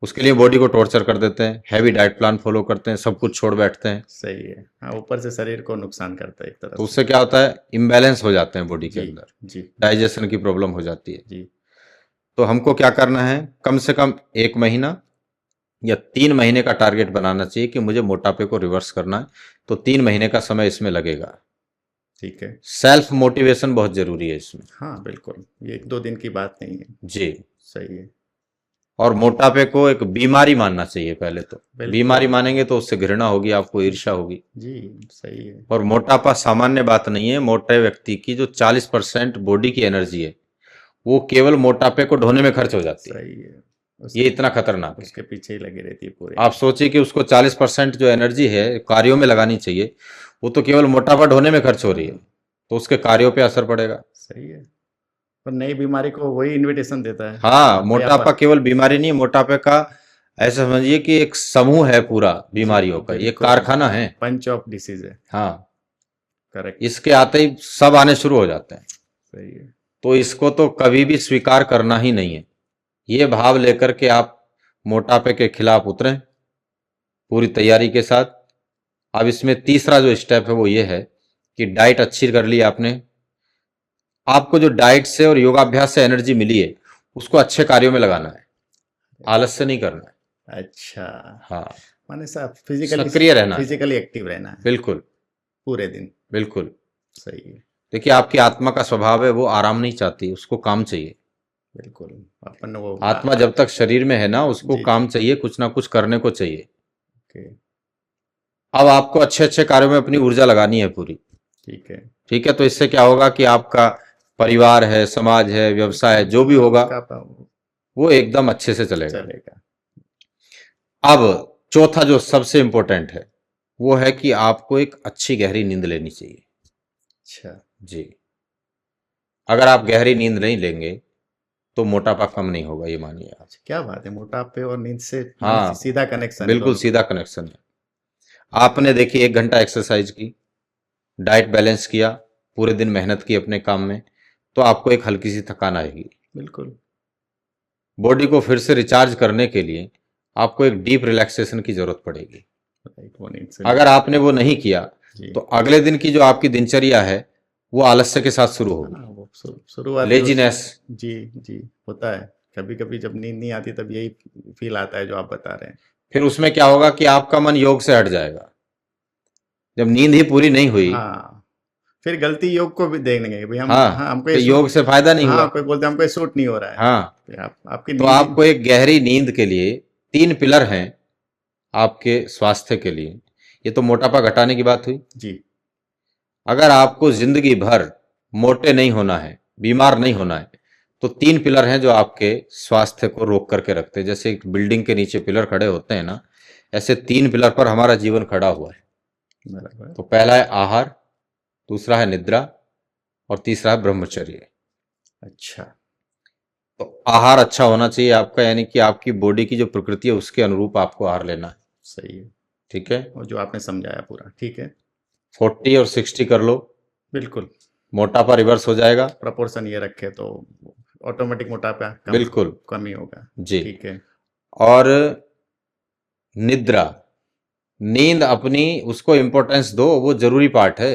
उसके लिए बॉडी को टॉर्चर कर देते हैं, हैवी डाइट प्लान फॉलो करते हैं, सब कुछ छोड़ बैठते हैं। सही है। हाँ, ऊपर से शरीर को नुकसान करता है एक तरह तो से। उससे क्या होता है, इम्बैलेंस हो जाते हैं बॉडी के जी, अंदर, जी, डाइजेशन की प्रॉब्लम हो जाती है। जी। तो हमको क्या करना है, कम से कम 1 महीना या 3 महीने का टारगेट बनाना चाहिए कि मुझे मोटापे को रिवर्स करना है, तो 3 महीने का समय इसमें लगेगा। ठीक है। सेल्फ मोटिवेशन बहुत जरूरी है इसमें। हाँ बिल्कुल, ये 1-2 दिन की बात नहीं है। जी। सही है। और मोटापे को एक बीमारी मानना चाहिए पहले तो। बिल्कुल। बीमारी मानेंगे तो उससे घृणा होगी, आपको ईर्ष्या होगी। जी सही है। और मोटापा सामान्य बात नहीं है। मोटे व्यक्ति की जो 40% बॉडी की एनर्जी है वो केवल मोटापे को ढोने में खर्च हो जाती है। सही है। ये इतना खतरनाक है। उसके पीछे ही लगी रहती है पूरे। आप सोचिए कि उसको 40% जो एनर्जी है कार्यों में लगानी चाहिए, वो तो केवल मोटापा ढोने में खर्च हो रही है, तो उसके कार्यों पे असर पड़ेगा। सही है। और नई बीमारी को वही इनविटेशन देता है। हाँ, मोटापा केवल बीमारी नहीं, मोटापे का ऐसा समझिए कि एक समूह है पूरा बीमारियों का, ये बिल्कुल। कारखाना है। पंच ऑफ डिसीज है। हाँ, करेक्ट। इसके आते ही सब आने शुरू हो जाते हैं। सही है। तो इसको तो कभी भी स्वीकार करना ही नहीं है। ये भाव लेकर के आप मोटापे के खिलाफ उतरें पूरी तैयारी के साथ। अब इसमें तीसरा जो स्टेप है वो ये है कि डाइट अच्छी कर ली आपने। आपको जो डाइट से और योगाभ्यास से एनर्जी मिली है उसको अच्छे कार्यों में लगाना है, आलस्य नहीं करना है। अच्छा। हाँ, माने साहब फिजिकली सक्रिय रहना है। फिजिकली एक्टिव रहना है बिल्कुल पूरे दिन। बिल्कुल। सही है। देखिए, आपकी आत्मा का स्वभाव है वो आराम नहीं चाहती, उसको काम चाहिए। बिल्कुल। अपन वो आत्मा जब तक शरीर में है ना, उसको जी। काम चाहिए, कुछ ना कुछ करने को चाहिए। ओके। अब आपको अच्छे अच्छे कार्यों में अपनी ऊर्जा लगानी है पूरी। ठीक है। ठीक है, तो इससे क्या होगा कि आपका परिवार है, समाज है, व्यवसाय है, जो भी होगा वो एकदम अच्छे से चलेगा। अब चौथा जो सबसे इंपॉर्टेंट है वो है कि आपको एक अच्छी गहरी नींद लेनी चाहिए। अच्छा जी। अगर आप गहरी नींद नहीं लेंगे तो मोटापा कम नहीं होगा, ये मानिए आप। क्या बात है, मोटापे और नींद से हाँ, सीधा कनेक्शन। बिल्कुल सीधा कनेक्शन है। आपने देखिए 1 घंटा एक्सरसाइज की, डाइट बैलेंस किया, पूरे दिन मेहनत की अपने काम में, तो आपको एक हल्की सी थकान आएगी। बिल्कुल। बॉडी को फिर से रिचार्ज करने के लिए आपको एक डीप रिलैक्सेशन की जरूरत पड़ेगी। अगर आपने वो नहीं किया तो अगले दिन की जो आपकी दिनचर्या है वो आलस्य के साथ शुरू होगी, शुरुआत लेजीनेस। जी जी होता है। कभी कभी जब नींद नहीं आती तब यही फील आता है जो आप बता रहे हैं। फिर उसमें क्या होगा कि आपका मन योग से हट जाएगा जब नींद ही पूरी नहीं हुई। हाँ, फिर गलती योग को भी देखेंगे भाई हम। हाँ, हमको तो योग से फायदा नहीं हुआ। कोई बोलते हैं हमको सूट नहीं हो रहा है। हाँ, आपकी तो आपको एक गहरी नींद के लिए 3 पिलर हैं आपके स्वास्थ्य के लिए। ये तो मोटापा घटाने की बात हुई जी। अगर आपको जिंदगी भर मोटे नहीं होना है, बीमार नहीं होना है, तो 3 पिलर हैं जो आपके स्वास्थ्य को रोक करके रखते हैं। जैसे एक बिल्डिंग के नीचे पिलर खड़े होते हैं ना, ऐसे 3 पिलर पर हमारा जीवन खड़ा हुआ है। तो पहला है आहार, दूसरा है निद्रा और तीसरा है ब्रह्मचर्य। अच्छा। तो आहार अच्छा होना चाहिए आपका, यानी कि आपकी बॉडी की जो प्रकृति है उसके अनुरूप आपको आहार लेना है। सही है। ठीक है, और जो आपने समझाया पूरा ठीक है। 40 और 60 कर लो, बिल्कुल मोटापा रिवर्स हो जाएगा। प्रपोर्शन ये रखे तो ऑटोमेटिक मोटापा बिल्कुल कम ही होगा जी। ठीक है। और निद्रा, नींद अपनी उसको इंपॉर्टेंस दो, वो जरूरी पार्ट है।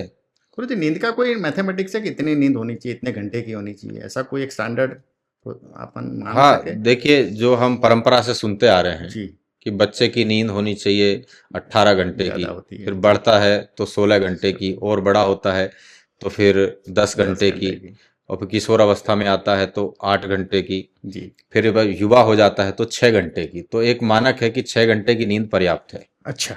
गुरुजी नींद का कोई मैथमेटिक्स है, कितनी नींद होनी चाहिए, इतने घंटे की होनी चाहिए, ऐसा कोई एक स्टैंडर्ड अपन मान सके? हाँ, देखिए जो हम परंपरा से सुनते आ रहे हैं जी कि बच्चे की नींद होनी चाहिए 18 घंटे की, ज़्यादा होती है। फिर बढ़ता है तो 16 घंटे की, और बड़ा होता है तो फिर 10 घंटे की, और फिर किशोर अवस्था में आता है तो 8 घंटे की, जी। फिर युवा हो जाता है तो 6 घंटे की। तो एक मानक है कि 6 घंटे की नींद पर्याप्त है। अच्छा,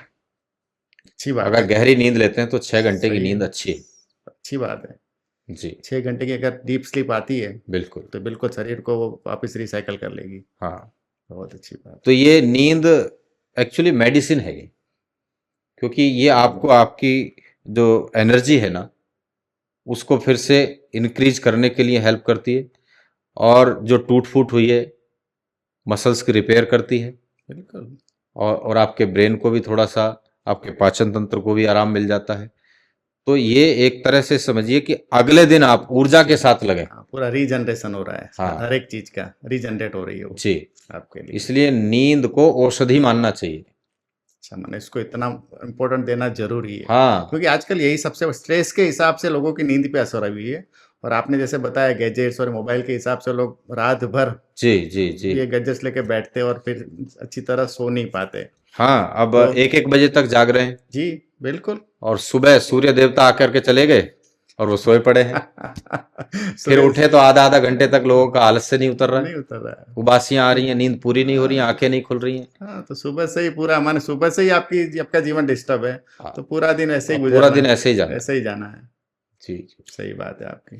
अच्छी बात अगर है। गहरी नींद लेते हैं तो 6 घंटे की सही है। नींद अच्छी है। अच्छी बात है जी 6 घंटे की अगर डीप स्लीप आती है बिल्कुल। तो बिल्कुल शरीर को वो वापस रिसाइकल कर लेगी। हाँ, बहुत अच्छी बात। तो ये नींद एक्चुअली मेडिसिन है ये, क्योंकि ये आपको आपकी जो एनर्जी है ना उसको फिर से इंक्रीज करने के लिए हेल्प करती है, और जो टूट फूट हुई है मसल्स की रिपेयर करती है, बिल्कुल। और आपके ब्रेन को भी थोड़ा सा, आपके पाचन तंत्र को भी आराम मिल जाता है। तो ये एक तरह से समझिए कि अगले दिन आप ऊर्जा के साथ लगे। पूरा रीजनरेशन हो रहा है। हाँ, हर एक चीज का रीजनरेट हो रही है वो जी आपके लिए। इसलिए नींद को औषधि मानना चाहिए। अच्छा, मैंने इसको इतना इम्पोर्टेंट देना जरूरी है। हाँ, क्योंकि आजकल यही सबसे स्ट्रेस के हिसाब से लोगों की नींद पे असर हुई है, और आपने जैसे बताया गैजेट्स और मोबाइल के हिसाब से लोग रात भर जी जी जी। ये गैजेट्स लेके बैठते और फिर अच्छी तरह सो नहीं पाते। हाँ, अब तो 1-1 बजे तक जाग रहे हैं जी बिल्कुल। और सुबह सूर्य देवता आकर के चले गए और वो सोए पड़े हैं। फिर सुबह उठे तो आधा आधा घंटे तक लोगों का आलस से नहीं उतर रहा नहीं है, उतर रहा है। उबासियां आ रही हैं, नींद पूरी नहीं हो रही है, हाँ आंखें नहीं खुल रही हैं। हाँ, तो सुबह से ही पूरा माने सुबह से ही आपकी आपका जीवन डिस्टर्ब है, हाँ, तो पूरा दिन ऐसे ही अब पूरा गुजरना दिन है, ऐसे ही जाना है। ऐसे ही जाना है। जी जी सही बात है आपकी।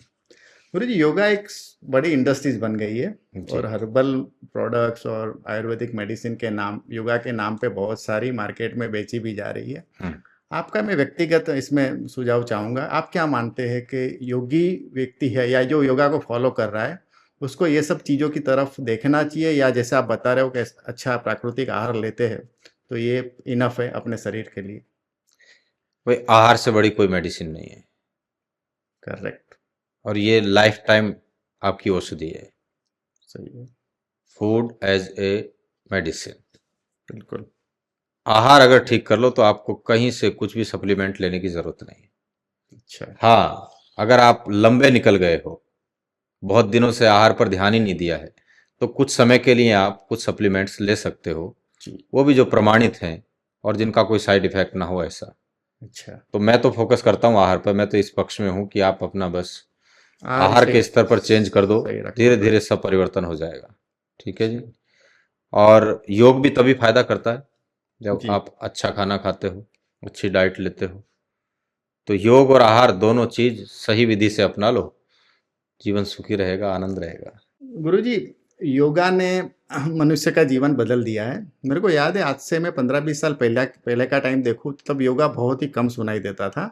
गुरु जी योगा एक बड़ी इंडस्ट्रीज बन गई है जी। और हर्बल प्रोडक्ट्स और आयुर्वेदिक मेडिसिन के नाम योगा के नाम पे बहुत सारी मार्केट में बेची भी जा रही है। हम्म। आपका मैं व्यक्तिगत इसमें सुझाव चाहूँगा, आप क्या मानते हैं कि योगी व्यक्ति है या जो योगा को फॉलो कर रहा है उसको ये सब चीज़ों की तरफ देखना चाहिए, या जैसे आप बता रहे हो कि अच्छा प्राकृतिक आहार लेते हैं तो ये इनफ है अपने शरीर के लिए? भाई आहार से बड़ी कोई मेडिसिन नहीं है करेक्ट। और ये लाइफ टाइम आपकी औषधि है। सही है। Food as a medicine. बिल्कुल। आहार अगर ठीक कर लो तो आपको कहीं से कुछ भी सप्लीमेंट लेने की जरूरत नहीं। अच्छा। हाँ, अगर आप लंबे निकल गए हो, बहुत दिनों से आहार पर ध्यान ही नहीं दिया है, तो कुछ समय के लिए आप कुछ सप्लीमेंट्स ले सकते हो, जी। वो भी जो प्रमाणित हैं और जिनका कोई साइड इफेक्ट ना हो ऐसा। अच्छा। तो मैं तो फोकस करता हूँ आहार पर, मैं तो इस पक्ष में हूँ कि आप अपना बस आहार आहार से के स्तर पर चेंज कर दो, सही रखो धीरे तो। धीरे सब परिवर्तन हो जाएगा। ठीक है जी। और योग भी तभी फायदा करता है जब जी। आप अच्छा खाना खाते हो, अच्छी डाइट लेते हो। तो योग और आहार दोनों चीज सही विधि से अपना लो, जीवन सुखी रहेगा, आनंद रहेगा। गुरुजी योगा ने मनुष्य का जीवन बदल दिया है। मेरे को याद है आज से मैं 15-20 साल पहले पहले का टाइम देखूँ तब योगा बहुत ही कम सुनाई देता था।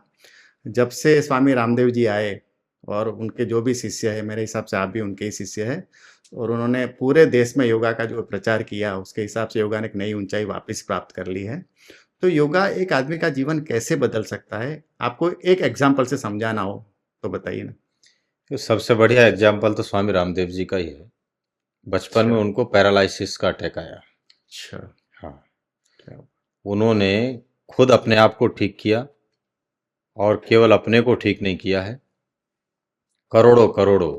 जब से स्वामी रामदेव जी आए और उनके जो भी शिष्य है, मेरे हिसाब से आप भी उनके ही शिष्य हैं, और उन्होंने पूरे देश में योगा का जो प्रचार किया उसके हिसाब से योगा ने एक नई ऊंचाई वापस प्राप्त कर ली है। तो योगा एक आदमी का जीवन कैसे बदल सकता है? आपको एक एग्जाम्पल से समझाना हो तो बताइए ना। तो सबसे बढ़िया एग्जाम्पल तो स्वामी रामदेव जी का ही है। बचपन अच्छा। में उनको पैरालिसिस का अटैक आया। अच्छा। हाँ, क्या? उन्होंने खुद अपने आप को ठीक किया और केवल अपने को ठीक नहीं किया है, करोड़ों करोड़ों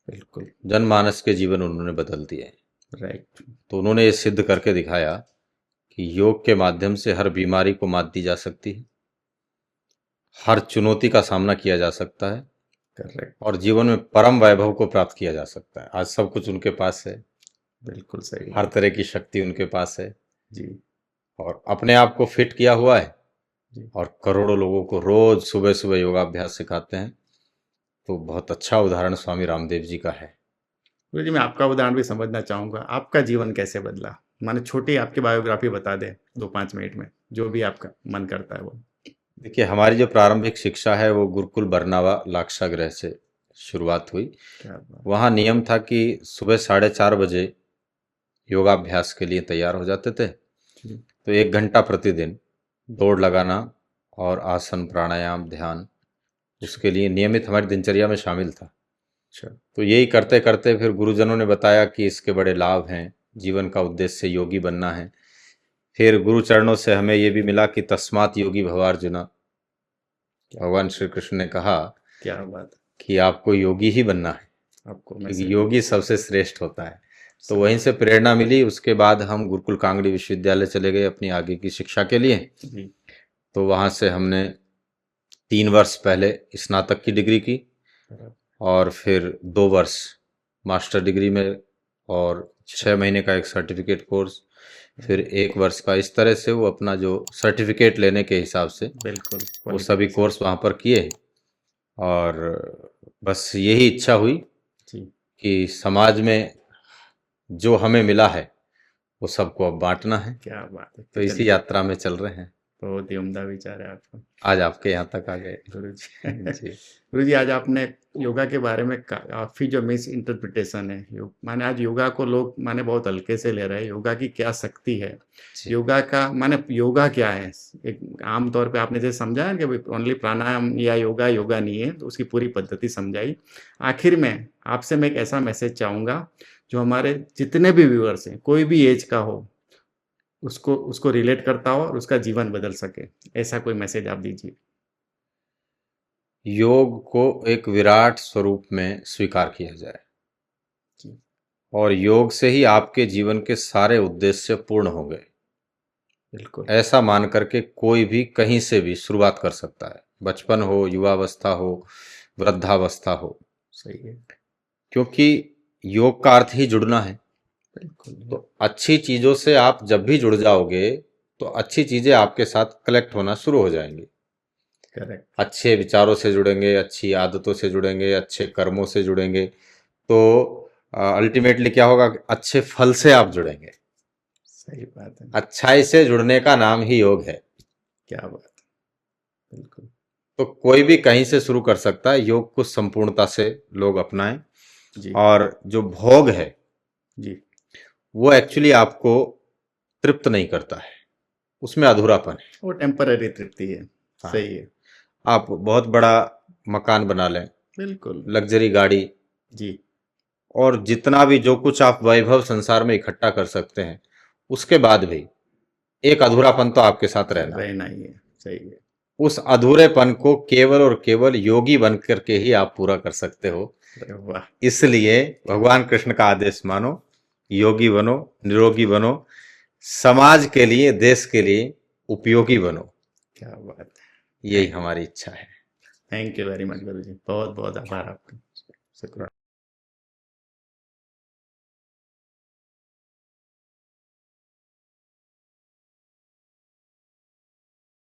बिल्कुल। जनमानस के जीवन उन्होंने बदल दिए। राइट। तो उन्होंने ये सिद्ध करके दिखाया कि योग के माध्यम से हर बीमारी को मात दी जा सकती है, हर चुनौती का सामना किया जा सकता है करेक्ट। और जीवन में परम वैभव को प्राप्त किया जा सकता है। आज सब कुछ उनके पास है, बिल्कुल सही हर बात। तरह की शक्ति उनके पास है जी। और अपने आप को फिट किया हुआ है जी। और करोड़ों लोगों को रोज सुबह सुबह योगाभ्यास सिखाते हैं। तो बहुत अच्छा उदाहरण स्वामी रामदेव जी का है। गुरु जी मैं आपका उदाहरण भी समझना चाहूँगा, आपका जीवन कैसे बदला? माने छोटी आपकी बायोग्राफी बता दें 2-5 मिनट में, जो भी आपका मन करता है वो। देखिए, हमारी जो प्रारंभिक शिक्षा है वो गुरुकुल बरनावा लाक्षागृह से शुरुआत हुई। क्या बात। वहाँ नियम था कि सुबह 4:30 बजे योगाभ्यास के लिए तैयार हो जाते थे। जी। तो 1 घंटा प्रतिदिन दौड़ लगाना और आसन प्राणायाम ध्यान उसके लिए नियमित हमारी दिनचर्या में शामिल था। अच्छा। तो यही करते करते फिर गुरुजनों ने बताया कि इसके बड़े लाभ हैं, जीवन का उद्देश्य योगी बनना है। फिर गुरु चरणों से हमें ये भी मिला कि तस्मात् योगी भवार्जुना, भगवान श्री कृष्ण ने कहा क्या बात कि आपको योगी ही बनना है, है। आपको क्योंकि मैसेज योगी सबसे श्रेष्ठ होता है। तो वहीं से प्रेरणा मिली। उसके बाद हम गुरुकुल कांगड़ी विश्वविद्यालय चले गए अपनी आगे की शिक्षा के लिए। जी। तो वहाँ से हमने 3 वर्ष पहले स्नातक की डिग्री की और फिर 2 वर्ष मास्टर डिग्री में और 6 महीने का एक सर्टिफिकेट कोर्स, फिर 1 वर्ष का। इस तरह से वो अपना जो सर्टिफिकेट लेने के हिसाब से बिल्कुल वो सभी कोर्स वहाँ पर किए। और बस यही इच्छा हुई जी। कि समाज में जो हमें मिला है वो सबको अब बांटना है। क्या बात है। तो इसी यात्रा में चल रहे हैं। बहुत ही उम्दा विचार है आपका आज आपके यहाँ तक आ गए। गुरु जी। जी गुरु जी आज आपने योगा के बारे में काफ़ी जो मिस इंटरप्रिटेशन है योग माने आज योगा को लोग माने बहुत हल्के से ले रहे हैं। योगा की क्या शक्ति है, जी योगा का माने योगा क्या है? एक आम तौर पे आपने जैसे समझाया कि ओनली प्राणायाम या योगा योगा नहीं है, तो उसकी पूरी पद्धति समझाई। आखिर में आपसे मैं एक ऐसा मैसेज चाहूँगा जो हमारे जितने भी व्यूअर्स हैं, कोई भी एज का हो, उसको उसको रिलेट करता हो और उसका जीवन बदल सके, ऐसा कोई मैसेज आप दीजिए। योग को एक विराट स्वरूप में स्वीकार किया जाए जी। और योग से ही आपके जीवन के सारे उद्देश्य पूर्ण होंगे, बिल्कुल ऐसा मान करके कोई भी कहीं से भी शुरुआत कर सकता है, बचपन हो, युवावस्था हो, वृद्धावस्था हो, सही है। क्योंकि योग का अर्थ ही जुड़ना है। बिल्कुल तो अच्छी चीज़ों से आप जब भी जुड़ जाओगे तो अच्छी चीज़ें आपके साथ कलेक्ट होना शुरू हो जाएंगी। करेक्ट। अच्छे विचारों से जुड़ेंगे, अच्छी आदतों से जुड़ेंगे, अच्छे कर्मों से जुड़ेंगे, तो अल्टीमेटली क्या होगा, अच्छे फल से आप जुड़ेंगे। सही बात है। अच्छाई से जुड़ने का नाम ही योग है। क्या बात है। बिल्कुल तो कोई भी कहीं से शुरू कर सकता है। योग को संपूर्णता से लोग अपनाएं जी। और जो भोग है जी। वो एक्चुअली आपको तृप्त नहीं करता है, उसमें अधूरापन है। वो टेम्पररी तृप्ति है। हाँ। सही है। आप बहुत बड़ा मकान बना लें, बिल्कुल लग्जरी गाड़ी, जी। और जितना भी जो कुछ आप वैभव संसार में इकट्ठा कर सकते हैं, उसके बाद भी एक अधूरापन तो आपके साथ रहना है। रहना ही है। सही है। उस अधूरेपन को केवल और केवल योगी बन करके ही आप पूरा कर सकते हो। अरे वाह। इसलिए भगवान कृष्ण का आदेश मानो, योगी बनो, निरोगी बनो, समाज के लिए, देश के लिए उपयोगी बनो। क्या बात है। यही हमारी इच्छा है। थैंक यू वेरी मच गुरु जी, बहुत बहुत आभार आपका। शुक्रिया।